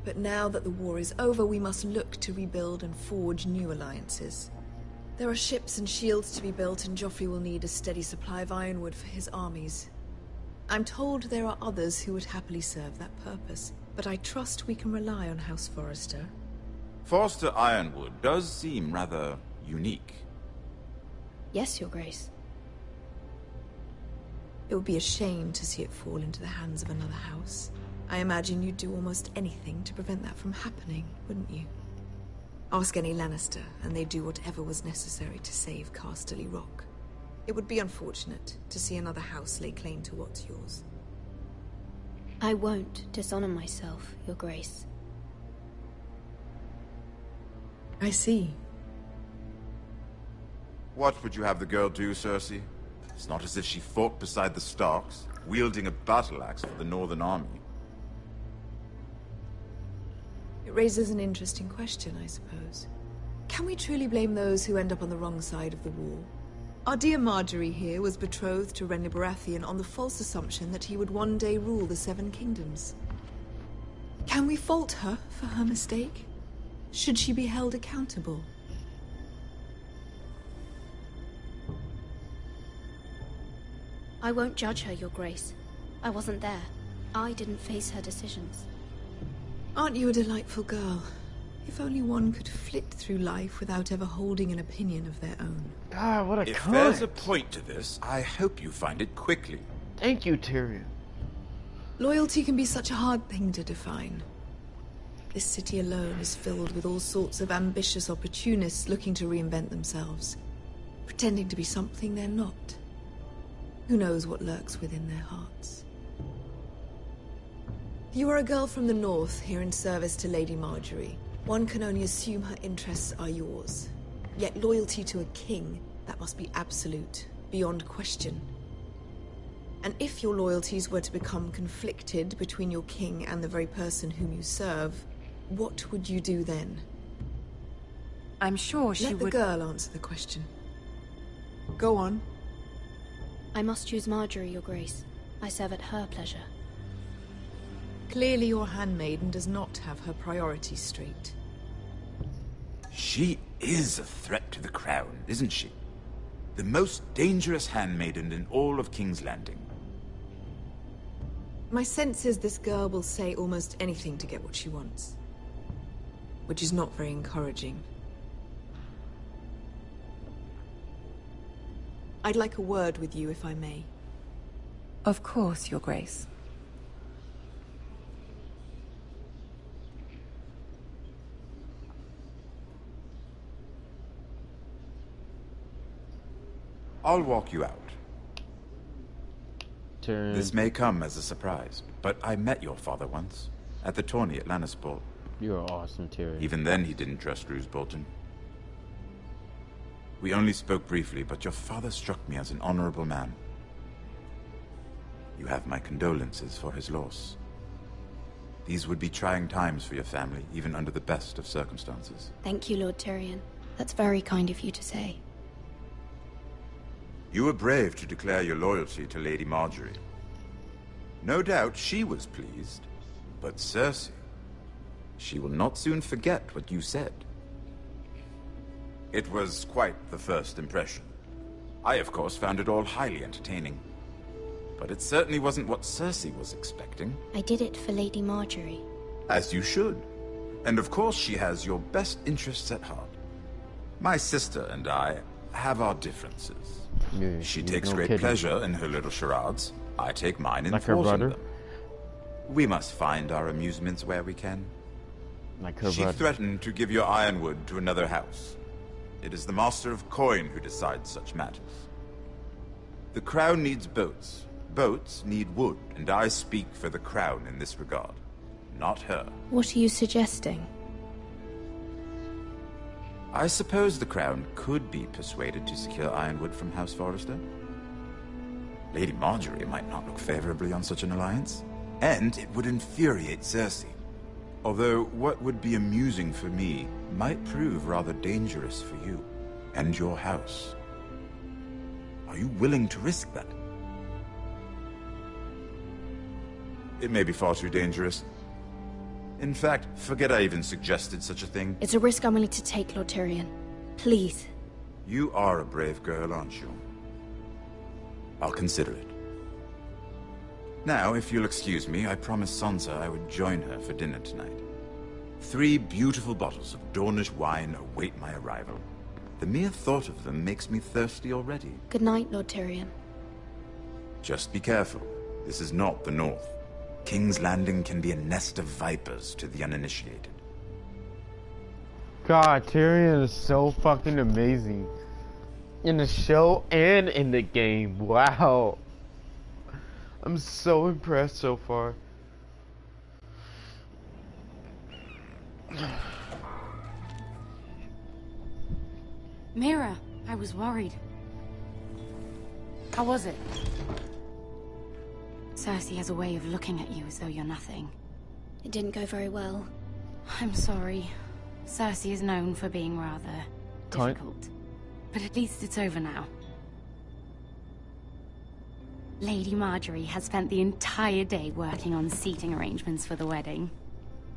But now that the war is over, we must look to rebuild and forge new alliances. There are ships and shields to be built, and Joffrey will need a steady supply of ironwood for his armies. I'm told there are others who would happily serve that purpose, but I trust we can rely on House Forrester. Forrester Ironwood does seem rather unique. Yes, Your Grace. It would be a shame to see it fall into the hands of another house. I imagine you'd do almost anything to prevent that from happening, wouldn't you? Ask any Lannister, and they'd do whatever was necessary to save Casterly Rock. It would be unfortunate to see another house lay claim to what's yours. I won't dishonor myself, Your Grace. I see. What would you have the girl do, Cersei? It's not as if she fought beside the Starks, wielding a battle axe for the Northern Army. It raises an interesting question, I suppose. Can we truly blame those who end up on the wrong side of the war? Our dear Marjorie here was betrothed to Renly Baratheon on the false assumption that he would one day rule the Seven Kingdoms. Can we fault her for her mistake? Should she be held accountable? I won't judge her, Your Grace. I wasn't there. I didn't face her decisions. Aren't you a delightful girl? If only one could flit through life without ever holding an opinion of their own. God, what a If cunt. there's a point to this, I hope you find it quickly. Thank you, Tyrion. Loyalty can be such a hard thing to define. This city alone is filled with all sorts of ambitious opportunists looking to reinvent themselves, pretending to be something they're not. Who knows what lurks within their hearts? You are a girl from the north, here in service to Lady Marjorie. One can only assume her interests are yours. Yet loyalty to a king, that must be absolute, beyond question. And if your loyalties were to become conflicted between your king and the very person whom you serve, what would you do then? I'm sure she would... Let the girl answer the question. Go on. I must choose Marjorie, Your Grace. I serve at her pleasure. Clearly your handmaiden does not have her priorities straight. She is a threat to the crown, isn't she? The most dangerous handmaiden in all of King's Landing. My sense is this girl will say almost anything to get what she wants. Which is not very encouraging. I'd like a word with you, if I may. Of course, Your Grace. I'll walk you out. Tyrion. This may come as a surprise, but I met your father once, at the tourney at Lannisport. You're awesome, Tyrion. Even then he didn't trust Roose Bolton. We only spoke briefly, but your father struck me as an honorable man. You have my condolences for his loss. These would be trying times for your family, even under the best of circumstances. Thank you, Lord Tyrion. That's very kind of you to say. You were brave to declare your loyalty to Lady Marjorie. No doubt she was pleased, but Cersei, she will not soon forget what you said. It was quite the first impression. I, of course, found it all highly entertaining. But it certainly wasn't what Cersei was expecting. I did it for Lady Marjorie. As you should. And of course she has your best interests at heart. My sister and I have our differences. Yeah, she takes great kidding. pleasure in her little charades. I take mine in Like her thwarting brother? them. We must find our amusements where we can. Like her She brother. threatened to give your ironwood to another house. It is the Master of Coin who decides such matters. The Crown needs boats. Boats need wood, and I speak for the Crown in this regard. Not her. What are you suggesting? I suppose the Crown could be persuaded to secure ironwood from House Forrester. Lady Marjorie might not look favorably on such an alliance, and it would infuriate Cersei. Although what would be amusing for me might prove rather dangerous for you and your house. Are you willing to risk that? It may be far too dangerous. In fact, forget I even suggested such a thing. It's a risk I'm willing to take, Lord Tyrion. Please. You are a brave girl, aren't you? I'll consider it. Now, if you'll excuse me, I promised Sansa I would join her for dinner tonight. 3 beautiful bottles of Dornish wine await my arrival. The mere thought of them makes me thirsty already. Good night, Lord Tyrion. Just be careful. This is not the North. King's Landing can be a nest of vipers to the uninitiated. God, Tyrion is so fucking amazing. In the show and in the game. Wow. I'm so impressed so far. Mira, I was worried. How was it? Cersei has a way of looking at you as though you're nothing. It didn't go very well. I'm sorry. Cersei is known for being rather difficult. But at least it's over now. Lady Marjorie has spent the entire day working on seating arrangements for the wedding.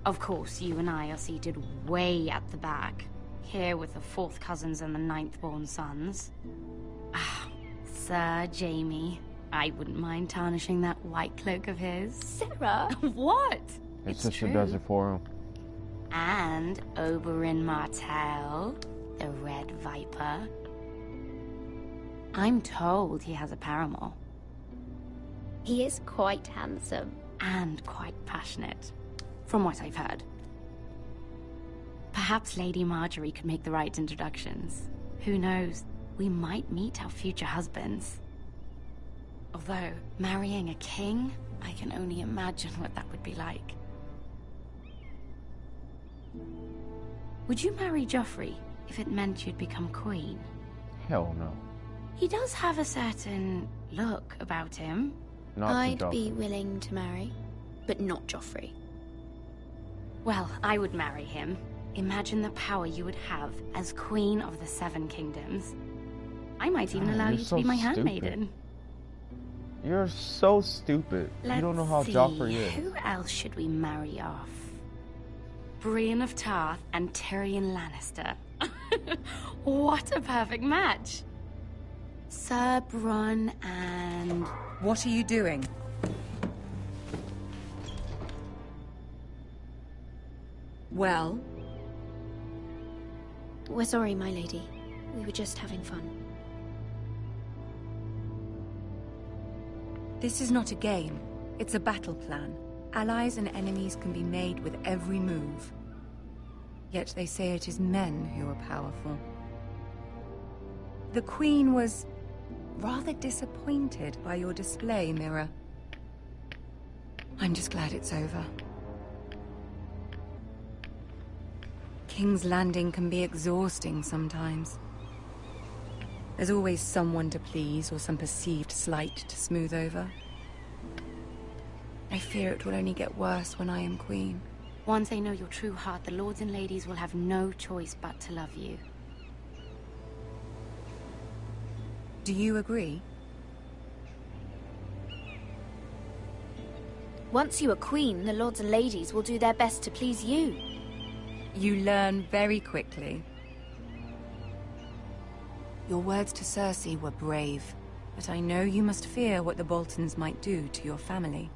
Of course, you and I are seated way at the back, here with the 4th cousins and the 9th-born sons. Ah, Sir Jaime. I wouldn't mind tarnishing that white cloak of his. Sarah! What? His sister does it for him. And Oberyn Martell, the Red Viper. I'm told he has a paramour. He is quite handsome. And quite passionate, from what I've heard. Perhaps Lady Marjorie could make the right introductions. Who knows? We might meet our future husbands. Although, marrying a king, I can only imagine what that would be like. Would you marry Joffrey if it meant you'd become queen? Hell no. He does have a certain look about him. I'd be willing to marry, but not Joffrey. Well, I would marry him. Imagine the power you would have as Queen of the Seven Kingdoms. I might even allow you to be my handmaiden. You're so stupid. You don't know how Joffrey is. Who else should we marry off? Brienne of Tarth and Tyrion Lannister. What a perfect match. Sir Bronn and... What are you doing? Well? We're sorry, my lady. We were just having fun. This is not a game. It's a battle plan. Allies and enemies can be made with every move. Yet they say it is men who are powerful. The Queen was rather disappointed by your display, Mira. I'm just glad it's over. King's Landing can be exhausting sometimes. There's always someone to please or some perceived slight to smooth over. I fear it will only get worse when I am queen. Once they know your true heart, the lords and ladies will have no choice but to love you. Do you agree? Once you are queen, the lords and ladies will do their best to please you. You learn very quickly. Your words to Cersei were brave, but I know you must fear what the Boltons might do to your family.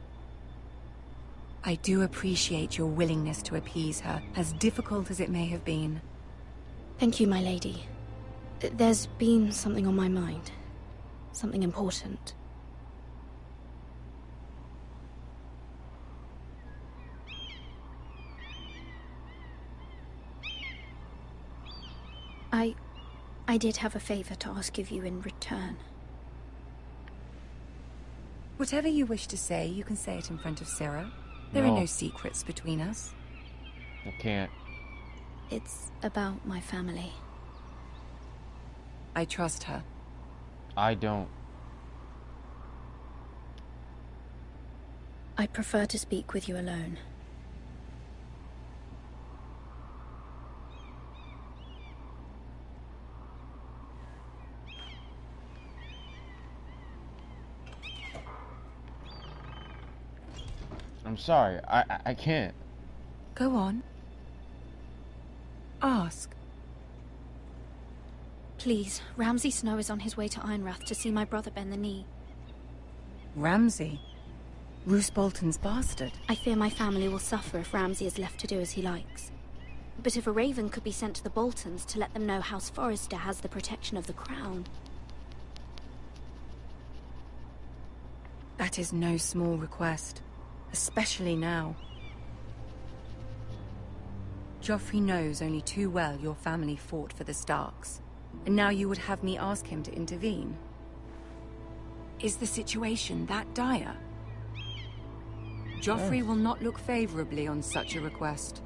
I do appreciate your willingness to appease her, as difficult as it may have been. Thank you, my lady. There's been something on my mind. Something important. I did have a favor to ask of you in return. Whatever you wish to say, you can say it in front of Sarah. There are no secrets between us. I can't. It's about my family. I trust her. I don't. I prefer to speak with you alone. I'm sorry. I can't. Go on. Ask. Please, Ramsay Snow is on his way to Ironrath to see my brother bend the knee. Ramsay? Roose Bolton's bastard? I fear my family will suffer if Ramsay is left to do as he likes. But if a raven could be sent to the Boltons to let them know House Forrester has the protection of the crown... That is no small request. Especially now. Joffrey knows only too well your family fought for the Starks. And now you would have me ask him to intervene? Is the situation that dire? Joffrey will not look favorably on such a request.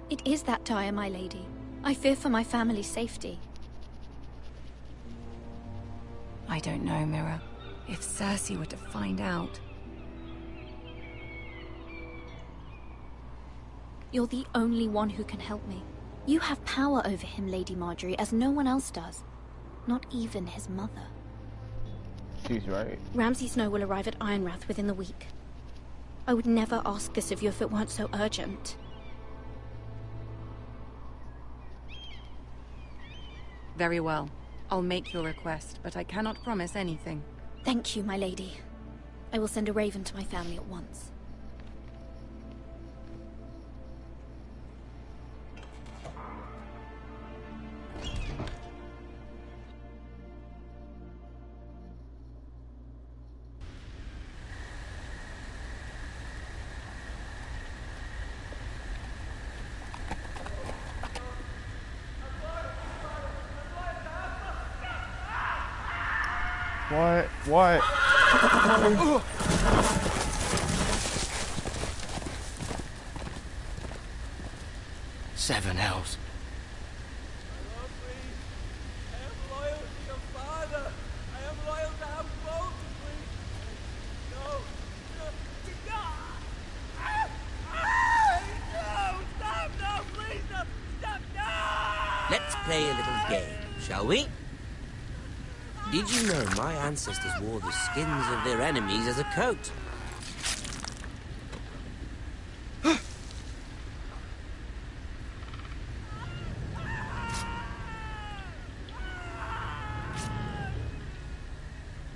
It is that dire, my lady. I fear for my family's safety. I don't know, Mira. If Cersei were to find out... You're the only one who can help me. You have power over him, Lady Marjorie, as no one else does. Not even his mother. She's right. Ramsay Snow will arrive at Ironrath within the week. I would never ask this of you if it weren't so urgent. Very well. I'll make your request, but I cannot promise anything. Thank you, my lady. I will send a raven to my family at once. What? Seven hells. Let's play a little game, shall we? Did you know my ancestors wore the skins of their enemies as a coat?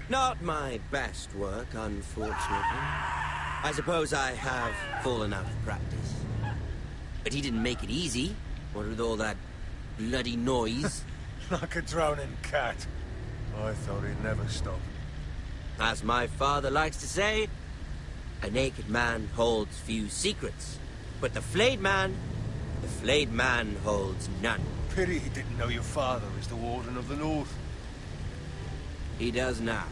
Not my best work, unfortunately. I suppose I have fallen out of practice. But he didn't make it easy, what with all that bloody noise. Like a drowning cat. I thought he'd never stop. As my father likes to say, a naked man holds few secrets. But the flayed man holds none. Pity he didn't know your father is the Warden of the North. He does now.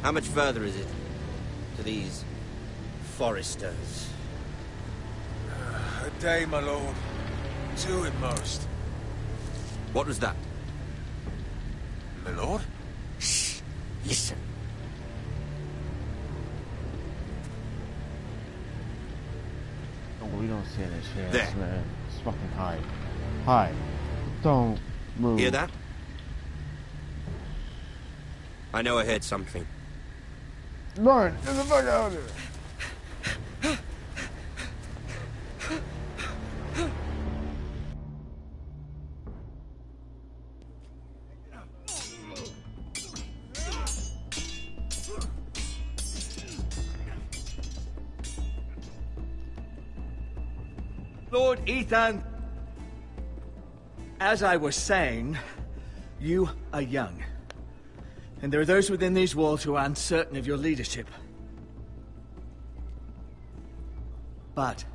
How much further is it to these Forresters? A day, my lord. 2 at most. What was that? My lord? Shh! Listen. Oh, we don't say that shit. There. Man. It's fucking hide. Hide. Don't move. Hear that? I know I heard something. Run! Get the fuck out of there! Lord Ethan, as I was saying, you are young. And there are those within these walls who are uncertain of your leadership. But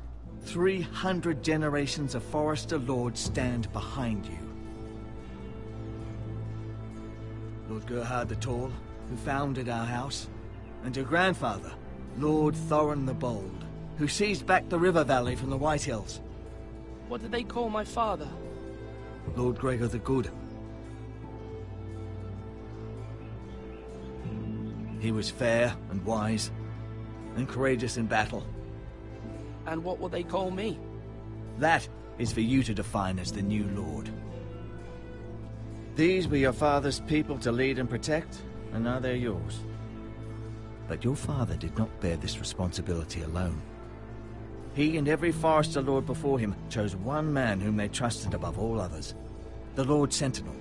300 generations of Forrester lords stand behind you. Lord Gerhard the Tall, who founded our house, and your grandfather, Lord Thorin the Bold, who seized back the river valley from the White Hills. What did they call my father? Lord Gregor the Good. He was fair and wise, and courageous in battle. And what will they call me? That is for you to define as the new lord. These were your father's people to lead and protect, and now they're yours. But your father did not bear this responsibility alone. He and every Forrester lord before him chose one man whom they trusted above all others, the Lord Sentinel.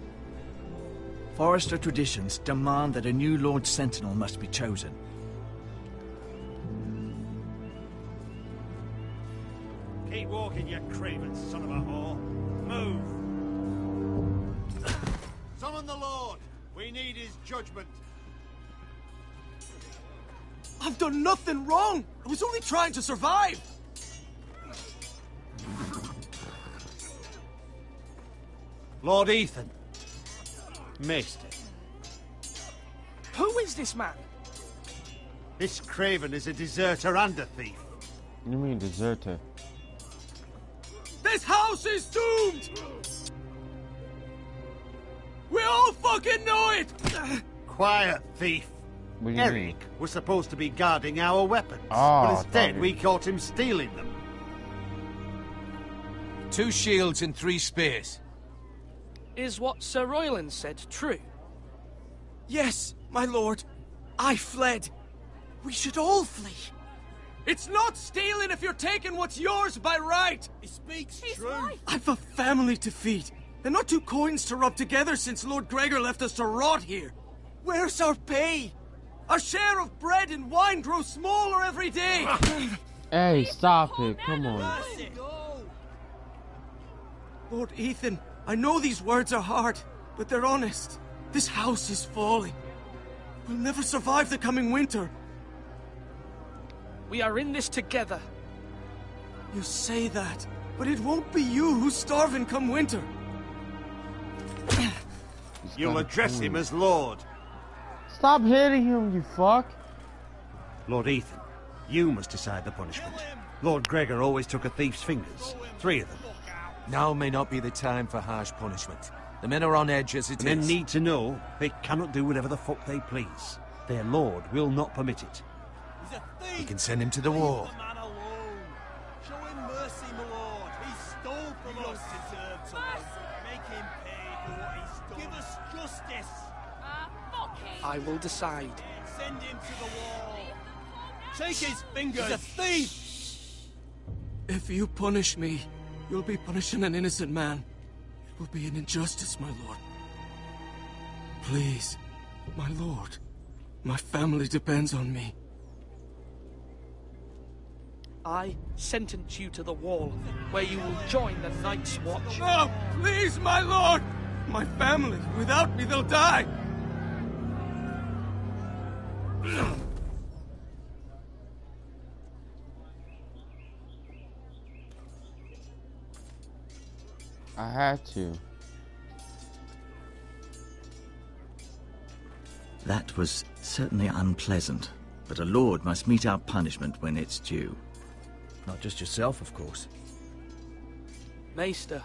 Forrester traditions demand that a new Lord Sentinel must be chosen. Keep walking, you craven son of a whore. Move! Summon the Lord! We need his judgment. I've done nothing wrong! I was only trying to survive! Lord Ethan. Maester. Who is this man? This craven is a deserter and a thief. You mean deserter? This house is doomed! We all fucking know it! Quiet, thief. What do you Eric mean? was supposed to be guarding our weapons, Oh, but instead sorry. we caught him stealing them. 2 shields and 3 spears. Is what Sir Royland said true? Yes, my lord. I fled. We should all flee. It's not stealing if you're taking what's yours by right. He speaks true. I've a family to feed, and not 2 coins to rub together since Lord Gregor left us to rot here. Where's our pay? Our share of bread and wine grows smaller every day. Hey, stop it. Come on. Lord Ethan, I know these words are hard, but they're honest. This house is falling. We'll never survive the coming winter. We are in this together. You say that, but it won't be you who's starving come winter. You'll address him as Lord. Stop hitting him, you fuck. Lord Ethan, you must decide the punishment. Lord Gregor always took a thief's fingers. 3 of them. Now may not be the time for harsh punishment. The men are on edge as it is. Men need to know they cannot do whatever the fuck they please. Their lord will not permit it. We can send him to the war. Show him mercy, my lord. He stole from us. Make him pay for what he stole. Give us justice. I will decide. Send him to the wall. Take his fingers. He's a thief. If you punish me, you'll be punishing an innocent man. It will be an injustice, my lord. Please, my lord. My family depends on me. I sentence you to the wall, where you will join the Night's Watch. No! Please, my lord! My family, without me, they'll die! I had to. That was certainly unpleasant, but a lord must mete out punishment when it's due. Not just yourself, of course. Maester,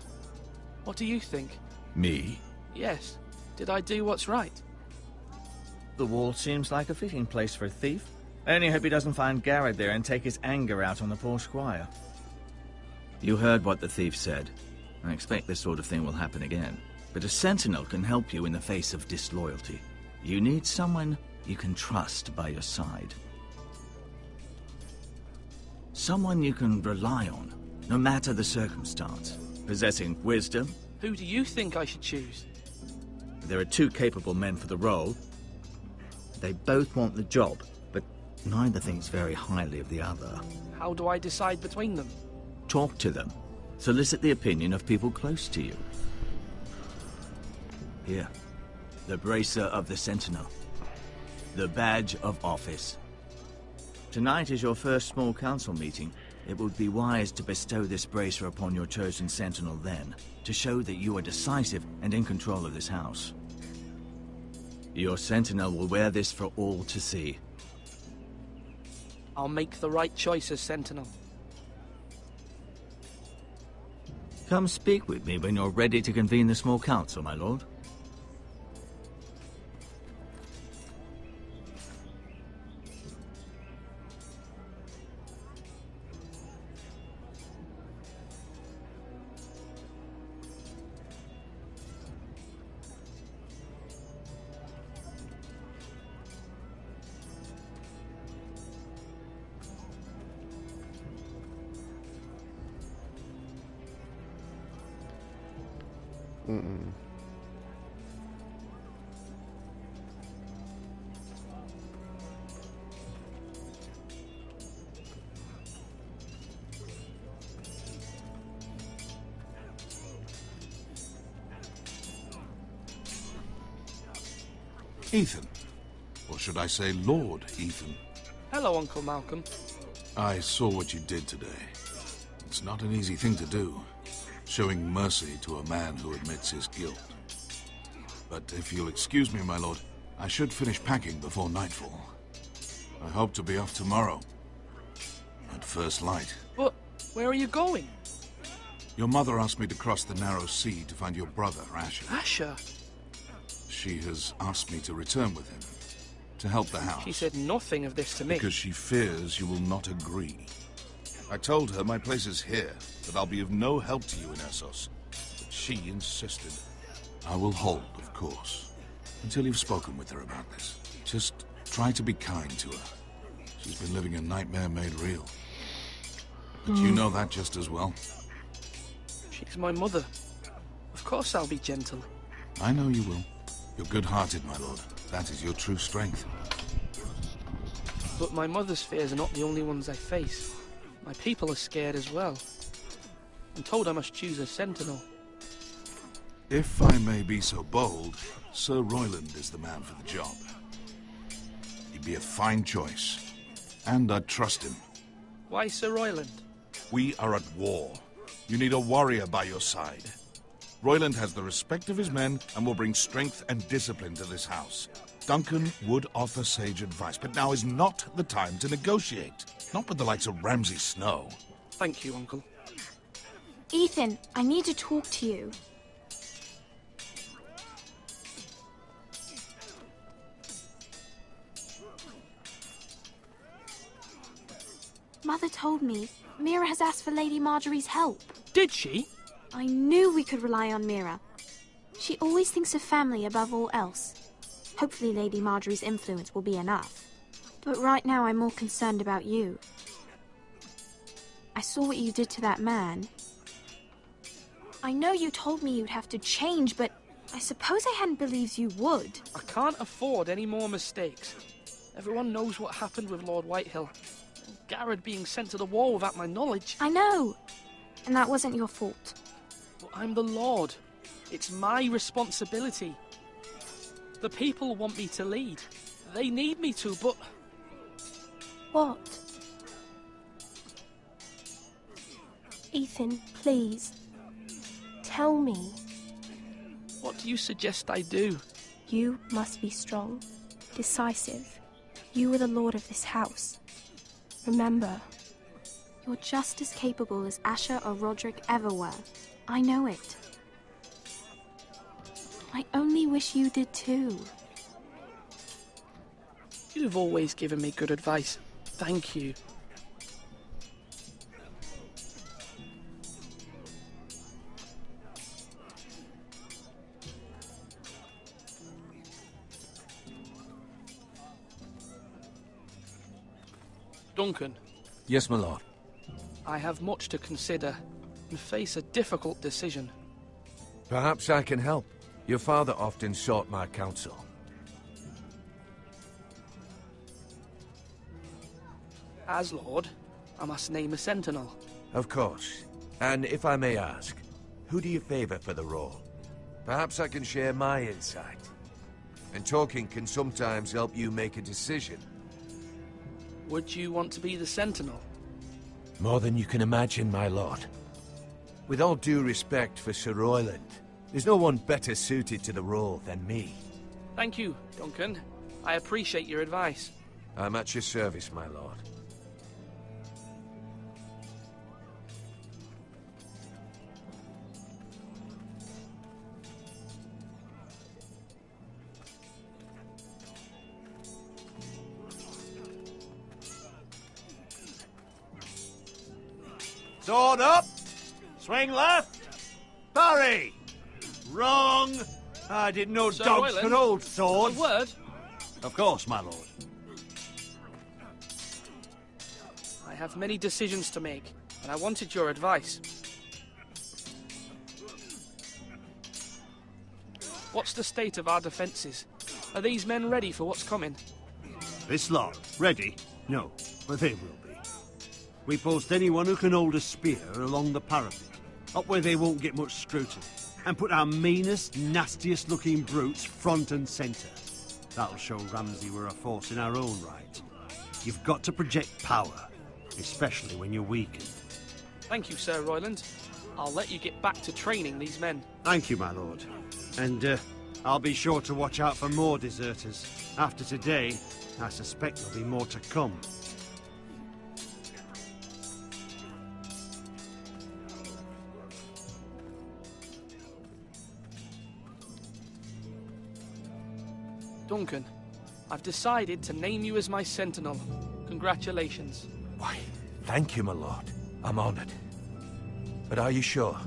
what do you think? Me? Yes. Did I do what's right? The wall seems like a fitting place for a thief. I only hope he doesn't find Garrett there and take his anger out on the poor squire. You heard what the thief said. I expect this sort of thing will happen again. But a sentinel can help you in the face of disloyalty. You need someone you can trust by your side. Someone you can rely on, no matter the circumstance. Possessing wisdom. Who do you think I should choose? There are 2 capable men for the role. They both want the job, but neither thinks very highly of the other. How do I decide between them? Talk to them. Solicit the opinion of people close to you. Here. The Bracer of the Sentinel. The Badge of Office. Tonight is your first small council meeting. It would be wise to bestow this bracer upon your chosen sentinel then, to show that you are decisive and in control of this house. Your sentinel will wear this for all to see. I'll make the right choice as sentinel. Come speak with me when you're ready to convene the small council, my lord. Ethan. Or should I say Lord Ethan? Hello, Uncle Malcolm. I saw what you did today. It's not an easy thing to do, showing mercy to a man who admits his guilt. But if you'll excuse me, my lord, I should finish packing before nightfall. I hope to be off tomorrow. At first light. But where are you going? Your mother asked me to cross the narrow sea to find your brother, Asher. Asher? She has asked me to return with him, to help the house. She said nothing of this to me. Because she fears you will not agree. I told her my place is here, that I'll be of no help to you in Essos. But she insisted. I will hold, of course, until you've spoken with her about this. Just try to be kind to her. She's been living a nightmare made real. But you know that just as well. She's my mother. Of course I'll be gentle. I know you will. You're good-hearted, my lord. That is your true strength. But my mother's fears are not the only ones I face. My people are scared as well. I'm told I must choose a sentinel. If I may be so bold, Sir Royland is the man for the job. He'd be a fine choice, and I'd trust him. Why Sir Royland? We are at war. You need a warrior by your side. Royland has the respect of his men and will bring strength and discipline to this house. Duncan would offer sage advice, but now is not the time to negotiate. Not with the likes of Ramsay Snow. Thank you, Uncle. Ethan, I need to talk to you. Mother told me Mira has asked for Lady Marjorie's help. Did she? I knew we could rely on Mira. She always thinks of family above all else. Hopefully Lady Marjorie's influence will be enough. But right now I'm more concerned about you. I saw what you did to that man. I know you told me you'd have to change, but I suppose I hadn't believed you would. I can't afford any more mistakes. Everyone knows what happened with Lord Whitehill. Garrett being sent to the war without my knowledge. I know. And that wasn't your fault. But I'm the Lord. It's my responsibility. The people want me to lead. They need me to, but... What? Ethan, please. Tell me. What do you suggest I do? You must be strong, decisive. You are the lord of this house. Remember, you're just as capable as Asher or Roderick ever were. I know it. I only wish you did too. You've always given me good advice. Thank you. Duncan. Yes, my lord. I have much to consider and face a difficult decision. Perhaps I can help. Your father often sought my counsel. As Lord, I must name a sentinel. Of course. And if I may ask, who do you favor for the role? Perhaps I can share my insight. And talking can sometimes help you make a decision. Would you want to be the sentinel? More than you can imagine, my lord. With all due respect for Sir Royland, there's no one better suited to the role than me. Thank you, Duncan. I appreciate your advice. I'm at your service, my lord. Sword up! Swing left! Parry! Wrong! I didn't know Sir dogs Royland, could hold swords. A word? Of course, my lord. I have many decisions to make, and I wanted your advice. What's the state of our defences? Are these men ready for what's coming? This lot, ready? No, but they will be. We post anyone who can hold a spear along the parapet, up where they won't get much scrutiny, and put our meanest, nastiest looking brutes front and centre. That'll show Ramsay we're a force in our own right. You've got to project power, especially when you're weakened. Thank you, Sir Royland. I'll let you get back to training these men. Thank you, my lord. And I'll be sure to watch out for more deserters. After today, I suspect there'll be more to come. Duncan, I've decided to name you as my sentinel. Congratulations. Why, thank you, my lord. I'm honored. But are you sure?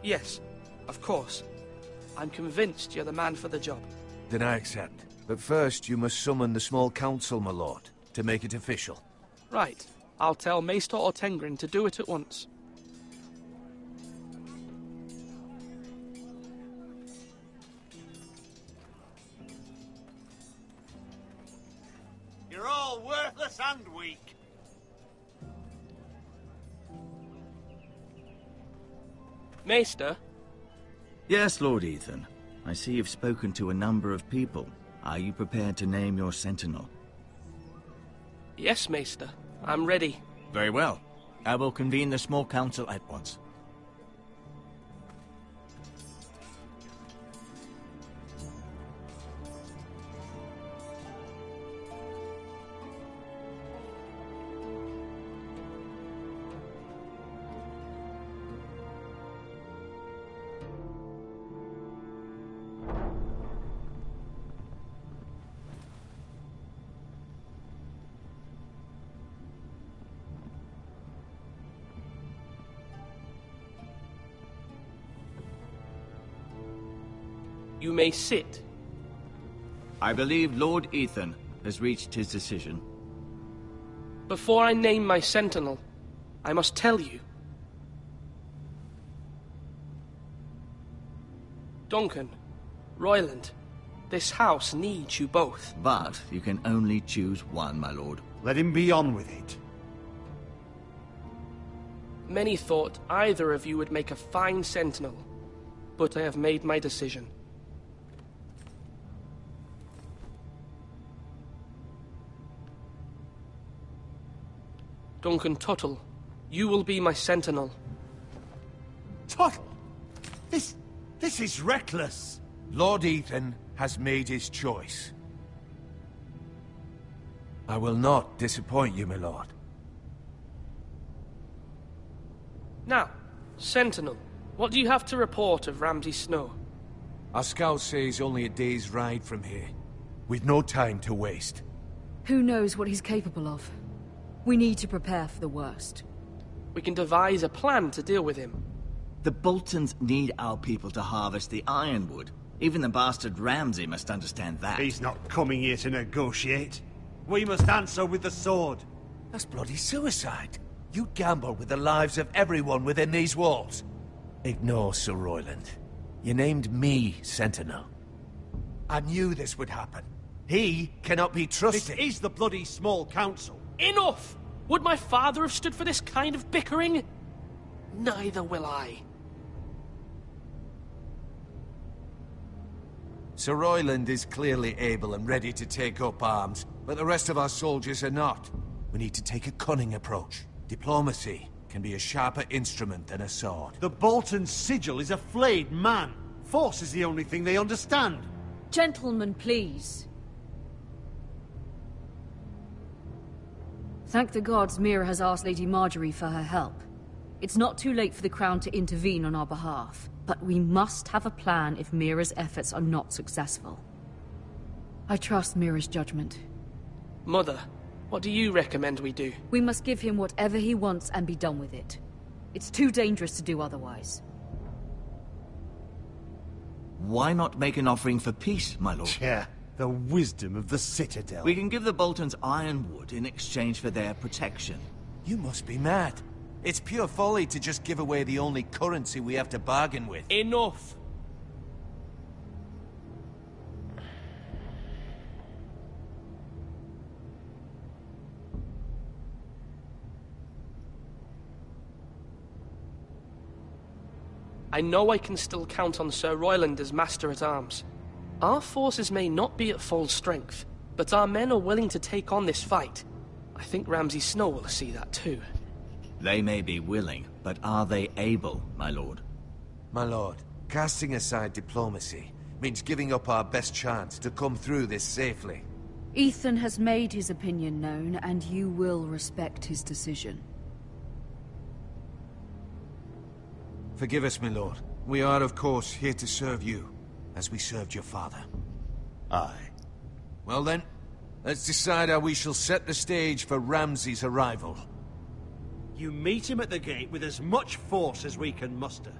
Yes, of course. I'm convinced you're the man for the job. Then I accept. But first, you must summon the small council, my lord, to make it official. Right. I'll tell Maester Ortengrin to do it at once. You're all worthless and weak. Maester? Yes, Lord Ethan. I see you've spoken to a number of people. Are you prepared to name your sentinel? Yes, Maester. I'm ready. Very well. I will convene the small council at once. You may sit. I believe Lord Ethan has reached his decision. Before I name my sentinel, I must tell you. Duncan, Royland, this house needs you both. But you can only choose one, my lord. Let him be on with it. Many thought either of you would make a fine sentinel, but I have made my decision. Duncan Tuttle, you will be my sentinel. Tuttle? This is reckless. Lord Ethan has made his choice. I will not disappoint you, my lord. Now, Sentinel, what do you have to report of Ramsay Snow? Our scouts say he's only a day's ride from here. We've no time to waste. Who knows what he's capable of? We need to prepare for the worst. We can devise a plan to deal with him. The Boltons need our people to harvest the ironwood. Even the bastard Ramsay must understand that. He's not coming here to negotiate. We must answer with the sword. That's bloody suicide. You gamble with the lives of everyone within these walls. Ignore Sir Royland. You named me Sentinel. I knew this would happen. He cannot be trusted. This is the bloody small council. Enough! Would my father have stood for this kind of bickering? Neither will I. Sir Royland is clearly able and ready to take up arms, but the rest of our soldiers are not. We need to take a cunning approach. Diplomacy can be a sharper instrument than a sword. The Bolton sigil is a flayed man. Force is the only thing they understand. Gentlemen, please. Thank the gods Mira has asked Lady Marjorie for her help. It's not too late for the Crown to intervene on our behalf, but we must have a plan if Mira's efforts are not successful. I trust Mira's judgment. Mother, what do you recommend we do? We must give him whatever he wants and be done with it. It's too dangerous to do otherwise. Why not make an offering for peace, my lord? Yeah, the wisdom of the Citadel. We can give the Boltons ironwood in exchange for their protection. You must be mad. It's pure folly to just give away the only currency we have to bargain with. Enough! I know I can still count on Sir Royland as Master-at-Arms. Our forces may not be at full strength, but our men are willing to take on this fight. I think Ramsay Snow will see that too. They may be willing, but are they able, my lord? My lord, casting aside diplomacy means giving up our best chance to come through this safely. Ethan has made his opinion known, and you will respect his decision. Forgive us, my lord. We are, of course, here to serve you, as we served your father. Aye. Well then, let's decide how we shall set the stage for Ramsay's arrival. You meet him at the gate with as much force as we can muster.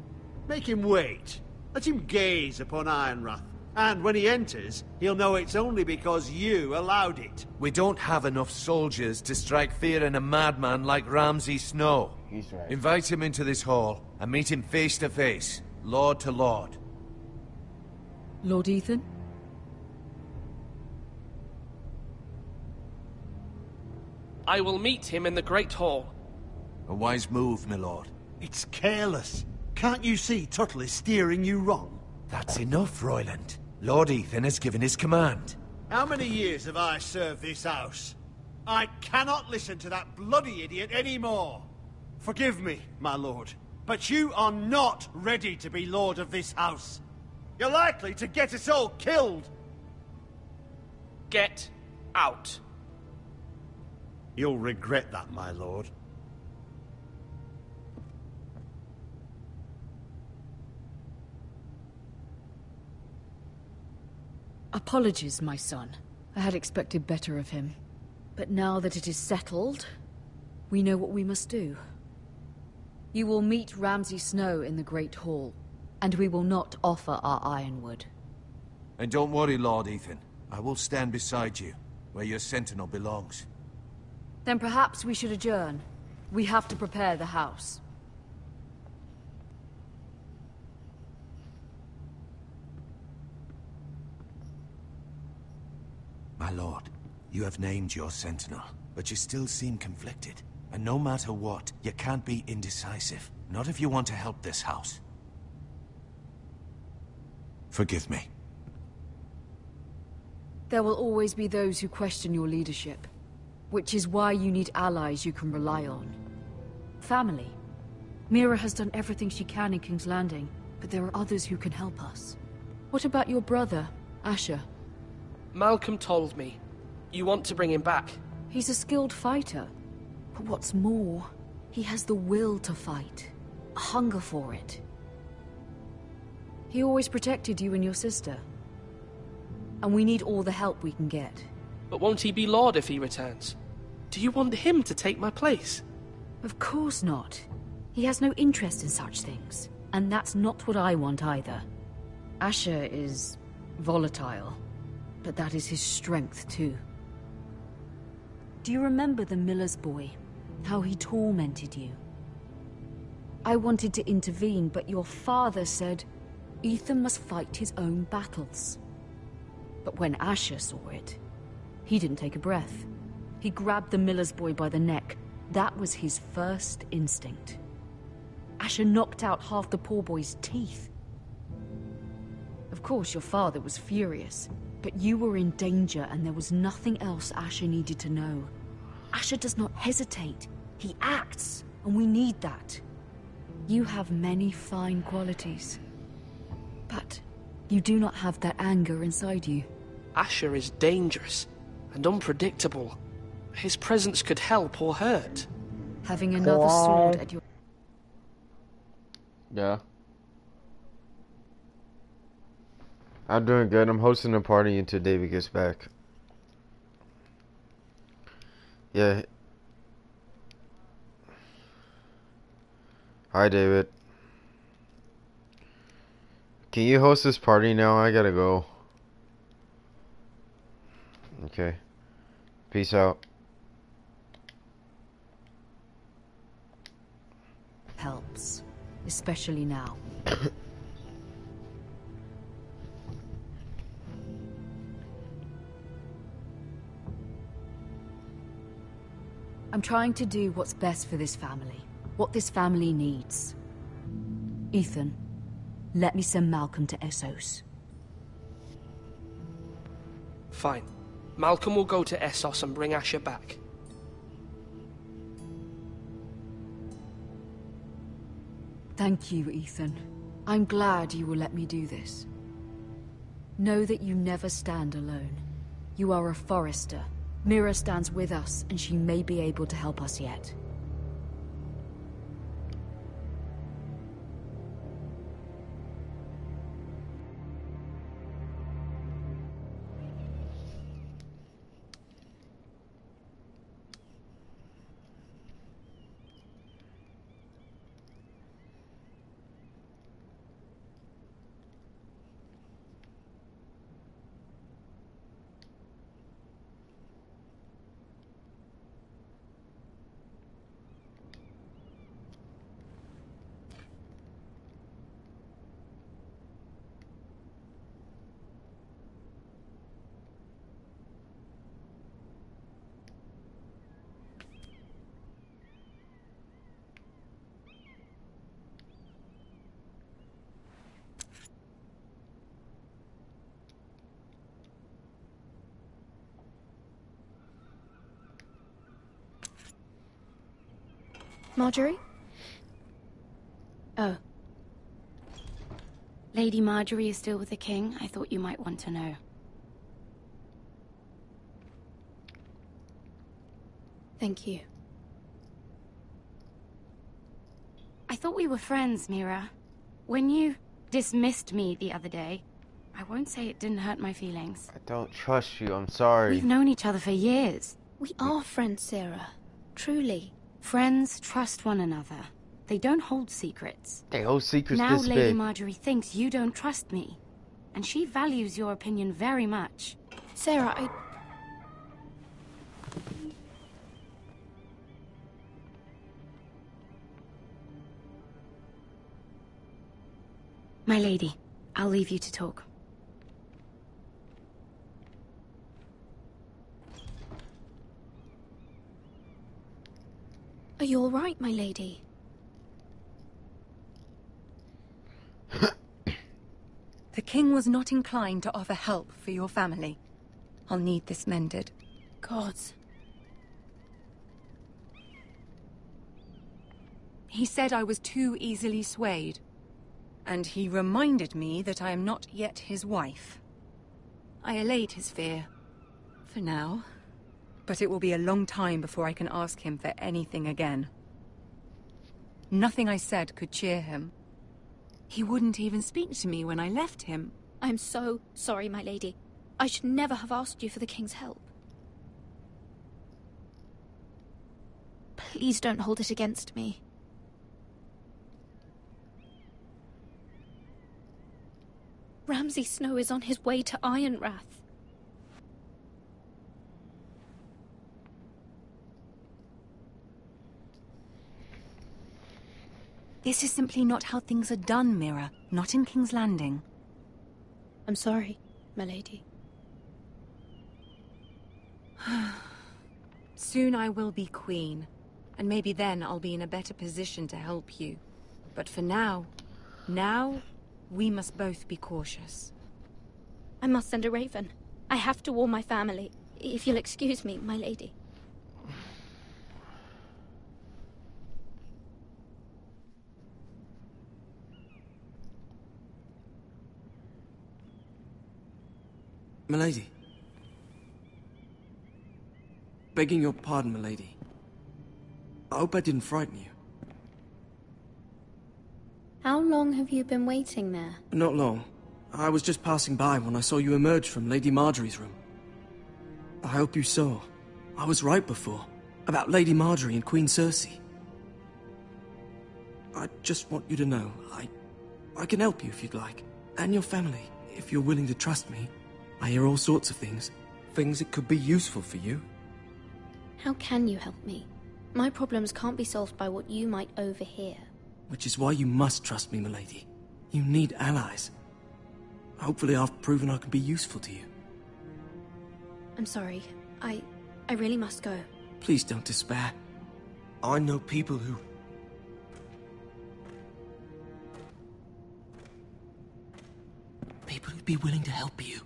Make him wait. Let him gaze upon Ironrath. And when he enters, he'll know it's only because you allowed it. We don't have enough soldiers to strike fear in a madman like Ramsay Snow. He's right. Invite him into this hall and meet him face to face, lord to lord. Lord Ethan? I will meet him in the Great Hall. A wise move, my lord. It's careless. Can't you see Tuttle is steering you wrong? That's enough, Royland. Lord Ethan has given his command. How many years have I served this house? I cannot listen to that bloody idiot anymore. Forgive me, my lord, but you are not ready to be lord of this house. You're likely to get us all killed. Get out. You'll regret that, my lord. Apologies, my son. I had expected better of him. But now that it is settled, we know what we must do. You will meet Ramsay Snow in the Great Hall, and we will not offer our ironwood. And don't worry, Lord Ethan. I will stand beside you, where your sentinel belongs. Then perhaps we should adjourn. We have to prepare the house. My lord, you have named your sentinel, but you still seem conflicted. And no matter what, you can't be indecisive. Not if you want to help this house. Forgive me. There will always be those who question your leadership, which is why you need allies you can rely on. Family. Mira has done everything she can in King's Landing, but there are others who can help us. What about your brother, Asher? Malcolm told me. You want to bring him back? He's a skilled fighter. But what's more, he has the will to fight. A hunger for it. He always protected you and your sister. And we need all the help we can get. But won't he be Lord if he returns? Do you want him to take my place? Of course not. He has no interest in such things. And that's not what I want either. Asher is volatile. But that is his strength too. Do you remember the miller's boy? How he tormented you? I wanted to intervene, but your father said Ethan must fight his own battles. But when Asher saw it, he didn't take a breath. He grabbed the miller's boy by the neck. That was his first instinct. Asher knocked out half the poor boy's teeth. Of course, your father was furious, but you were in danger and there was nothing else Asher needed to know. Asher does not hesitate. He acts, and we need that. You have many fine qualities, but you do not have that anger inside you. Asher is dangerous and unpredictable. His presence could help or hurt. Having another sword at your... Yeah. I'm doing good. I'm hosting a party until David gets back. Yeah. Hi, David. Can you host this party now? I gotta go. Okay. Peace out. Helps. Especially now. I'm trying to do what's best for this family. What this family needs. Ethan, let me send Malcolm to Essos. Fine. Malcolm will go to Essos and bring Asher back. Thank you, Ethan. I'm glad you will let me do this. Know that you never stand alone. You are a Forrester. Mira stands with us, and she may be able to help us yet. Marjorie? Oh. Lady Marjorie is still with the king. I thought you might want to know. Thank you. I thought we were friends, Mira. When you dismissed me the other day, I won't say it didn't hurt my feelings. I don't trust you. I'm sorry. We've known each other for years. We are friends, Sarah. Truly. Friends trust one another. They don't hold secrets. They hold secrets now this Lady big. Marjorie thinks you don't trust me. and she values your opinion very much. Sarah, My lady, I'll leave you to talk. Are you all right, my lady? The king was not inclined to offer help for your family. I'll need this mended. Gods. He said I was too easily swayed. And he reminded me that I am not yet his wife. I allayed his fear. For now. But it will be a long time before I can ask him for anything again. Nothing I said could cheer him. He wouldn't even speak to me when I left him. I'm so sorry, my lady. I should never have asked you for the king's help. Please don't hold it against me. Ramsay Snow is on his way to Ironrath. This is simply not how things are done, Mira. Not in King's Landing. I'm sorry, my lady. Soon I will be queen, and maybe then I'll be in a better position to help you. But for now, we must both be cautious. I must send a raven. I have to warn my family. If you'll excuse me, my lady. Milady. Begging your pardon, milady. I hope I didn't frighten you. How long have you been waiting there? Not long. I was just passing by when I saw you emerge from Lady Marjorie's room. I hope you saw. I was right before. About Lady Marjorie and Queen Cersei. I just want you to know, I can help you if you'd like. And your family, if you're willing to trust me. I hear all sorts of things. Things that could be useful for you. How can you help me? My problems can't be solved by what you might overhear. Which is why you must trust me, milady. You need allies. Hopefully I've proven I can be useful to you. I'm sorry. I really must go. Please don't despair. I know people who... People who'd be willing to help you.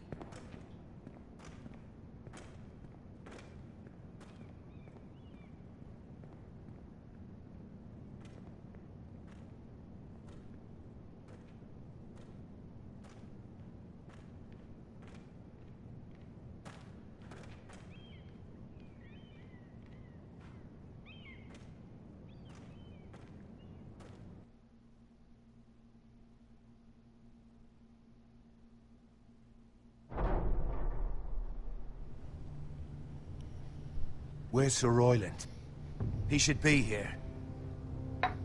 Where's Sir Royland? He should be here.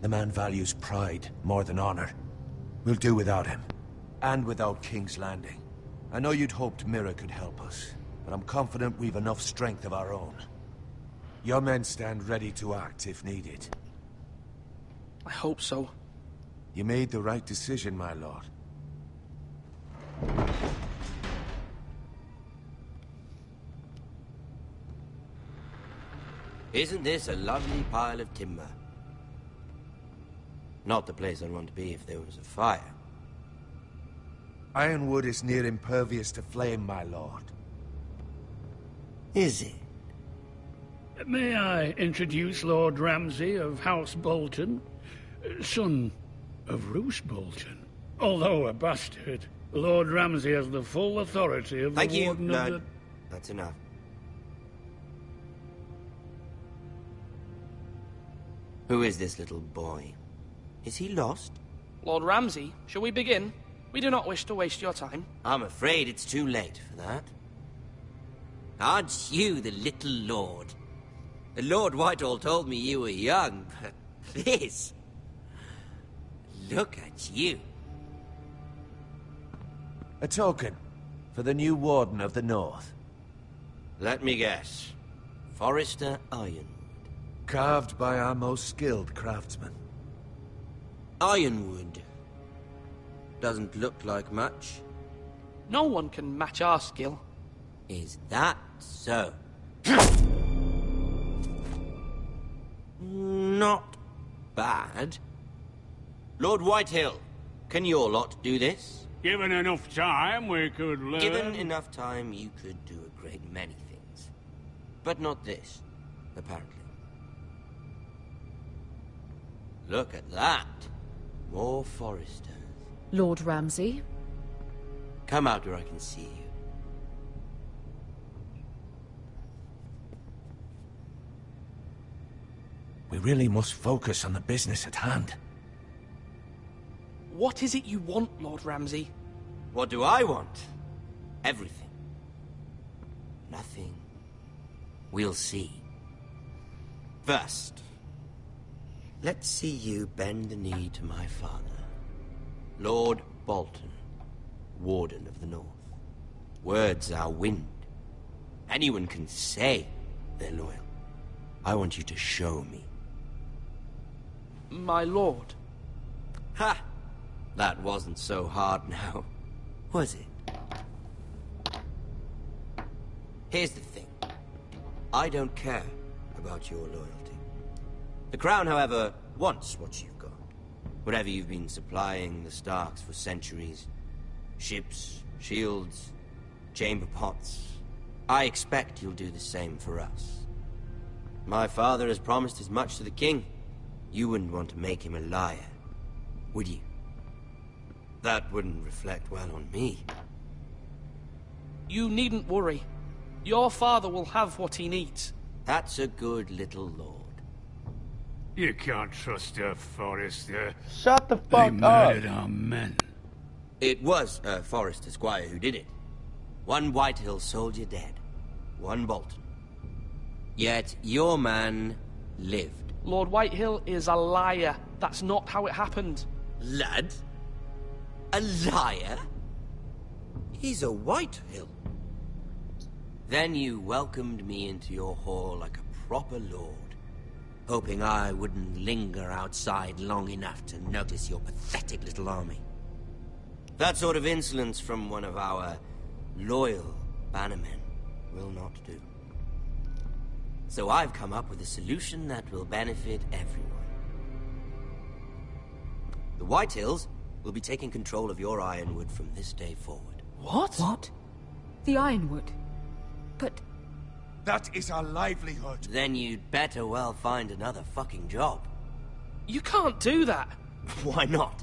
The man values pride more than honor. We'll do without him. And without King's Landing. I know you'd hoped Mira could help us, but I'm confident we've enough strength of our own. Your men stand ready to act if needed. I hope so. You made the right decision, my lord. Isn't this a lovely pile of timber? Not the place I'd want to be if there was a fire. Ironwood is near impervious to flame, my lord. Is it? May I introduce Lord Ramsay of House Bolton, son of Roose Bolton. Although a bastard, Lord Ramsay has the full authority of the Warden of the... That's enough. Who is this little boy? Is he lost? Lord Ramsay, shall we begin? We do not wish to waste your time. I'm afraid it's too late for that. Aren't you the little lord? Lord Whitehall told me you were young, but this... Look at you. A token for the new Warden of the North. Let me guess. Forrester Ironwood. Carved by our most skilled craftsmen. Ironwood. Doesn't look like much. No one can match our skill. Is that so? Not bad. Lord Whitehill, can your lot do this? Given enough time, we could learn. Given enough time, you could do a great many things. But not this, apparently. Look at that. More Forresters. Lord Ramsay? Come out where I can see you. We really must focus on the business at hand. What is it you want, Lord Ramsay? What do I want? Everything. Nothing. We'll see. First, let's see you bend the knee to my father, Lord Bolton, Warden of the North. Words are wind. Anyone can say they're loyal. I want you to show me. My lord. Ha! That wasn't so hard now, was it? Here's the thing. I don't care about your loyalty. The Crown, however, wants what you've got. Whatever you've been supplying the Starks for centuries. Ships, shields, chamber pots. I expect you'll do the same for us. My father has promised as much to the king. You wouldn't want to make him a liar, would you? That wouldn't reflect well on me. You needn't worry. Your father will have what he needs. That's a good little lord. You can't trust a Forrester. Shut the fuck they up. Murdered our men. It was a Forrester squire who did it. One Whitehill soldier dead. One Bolton. Yet your man lived. Lord Whitehill is a liar. That's not how it happened. Lad? A liar? He's a Whitehill. Then you welcomed me into your hall like a proper lord, hoping I wouldn't linger outside long enough to notice your pathetic little army. That sort of insolence from one of our loyal bannermen will not do. So I've come up with a solution that will benefit everyone. The Whitehills will be taking control of your Ironwood from this day forward. What? What? The Ironwood? But... That is our livelihood. Then you'd better well find another fucking job. You can't do that. Why not?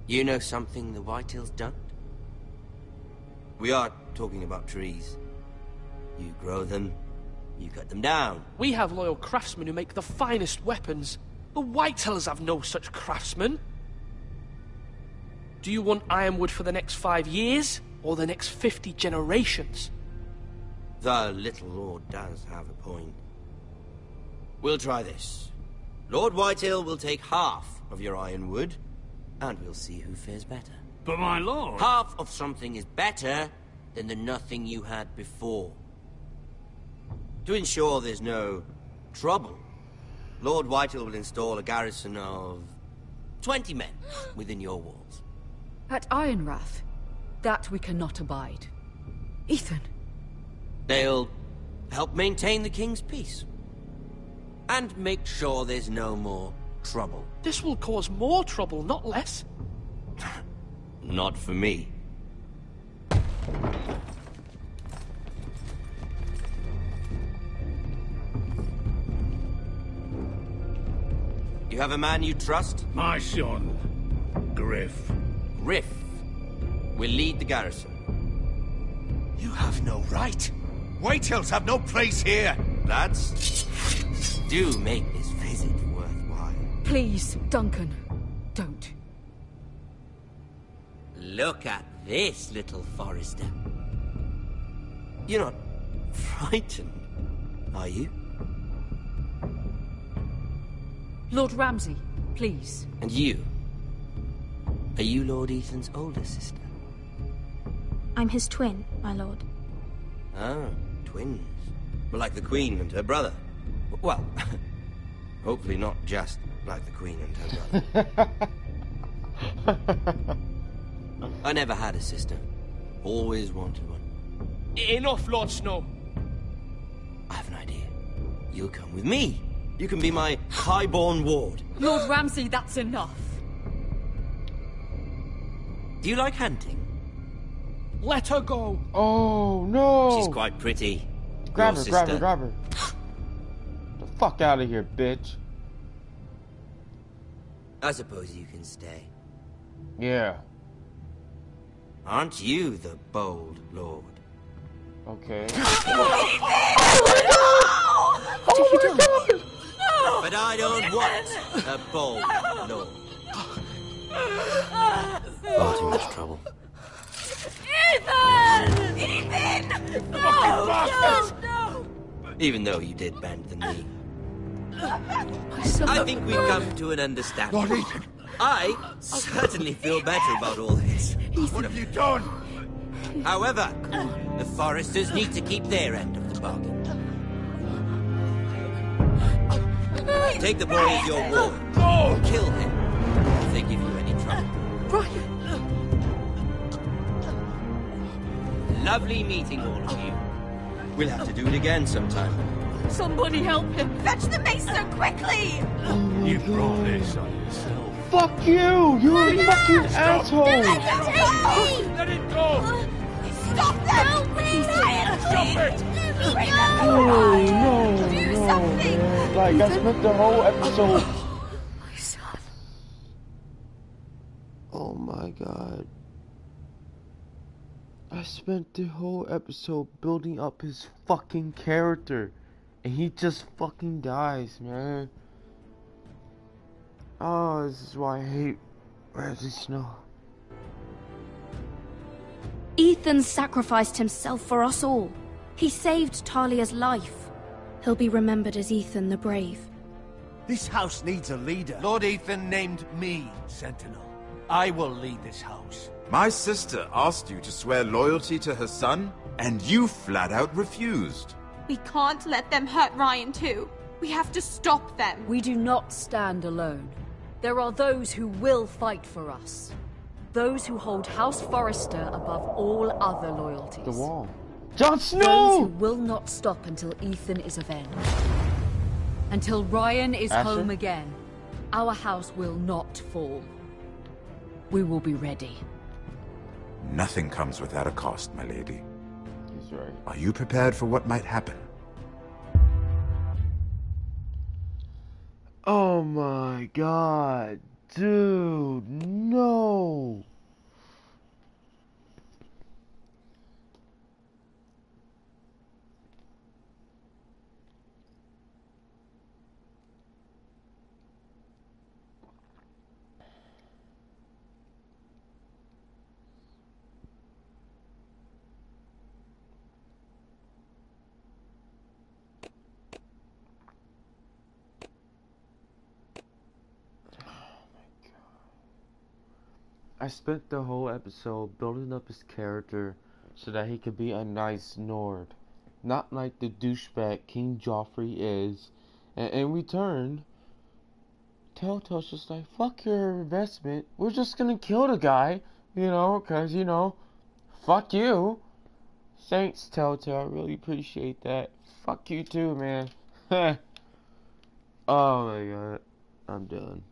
You know something the Whitehills don't? We are talking about trees. You grow them, you cut them down. We have loyal craftsmen who make the finest weapons. The Whitehills have no such craftsmen. Do you want Ironwood for the next 5 years, or the next 50 generations? The little lord does have a point. We'll try this. Lord Whitehill will take half of your Ironwood, and we'll see who fares better. But my lord... Half of something is better than the nothing you had before. To ensure there's no trouble, Lord Whitehill will install a garrison of 20 men within your walls. At Ironrath? That we cannot abide. Ethan. They'll help maintain the king's peace. And make sure there's no more trouble. This will cause more trouble, not less. Not for me. You have a man you trust? My son, Griff. Griff will lead the garrison. You have no right. Whitehills have no place here. Lads, do make this visit worthwhile. Please, Duncan, don't. Look at this, little Forrester. You're not frightened, are you? Lord Ramsay, please. And you? Are you Lord Ethan's older sister? I'm his twin, my lord. Ah, twins. Well, like the Queen and her brother. Well, hopefully not just like the Queen and her brother. I never had a sister. Always wanted one. Enough, Lord Snow. I have an idea. You'll come with me. You can be my highborn ward. Lord Ramsay, that's enough. Do you like hunting? Let her go. Oh, no. She's quite pretty. Grab Your her, grab her, sister. grab her. The fuck out of here, bitch. I suppose you can stay. Yeah. Aren't you the bold lord? Okay. What have you done? But I don't want a bold lord. Far too much trouble. Ethan! Ethan! No! No! Even though you did bend the knee. My son. I think we've come to an understanding. Lord Ethan! I certainly feel better about all this. What have you done? However, the Foresters need to keep their end of the bargain. Take the boy as your ward. No! Kill him if they give you any trouble. Brian! Lovely meeting all of you. We'll have to do it again sometime. Somebody help him! Fetch the maester quickly! You brought this on yourself. Fuck you! You're a fucking asshole! Let Let it go! Stop them! Help me! Ryan, Stop it! Bring them Oh, no, Do no, something! man. Like, I spent the whole episode... My son. Oh my god. I spent the whole episode building up his fucking character. And he just fucking dies, man. Oh, this is why I hate Ramsay Snow. Ethan sacrificed himself for us all. He saved Talia's life. He'll be remembered as Ethan the Brave. This house needs a leader. Lord Ethan named me Sentinel. I will lead this house. My sister asked you to swear loyalty to her son, and you flat out refused. We can't let them hurt Ryan too. We have to stop them. We do not stand alone. There are those who will fight for us. Those who hold House Forrester above all other loyalties. The wall. Jon Those who Snow! will not stop until Ethan is avenged. Until Ryan is Asher? home again, our house will not fall. We will be ready. Nothing comes without a cost, my lady. He's right. Are you prepared for what might happen? Oh my god. Dude, no. I spent the whole episode building up his character so that he could be a nice Nord. Not like the douchebag King Joffrey is. And in return, Telltale's just like, fuck your investment. We're just gonna kill the guy. You know, cause, you know, fuck you. Thanks, Telltale. I really appreciate that. Fuck you too, man. Oh my god. I'm done.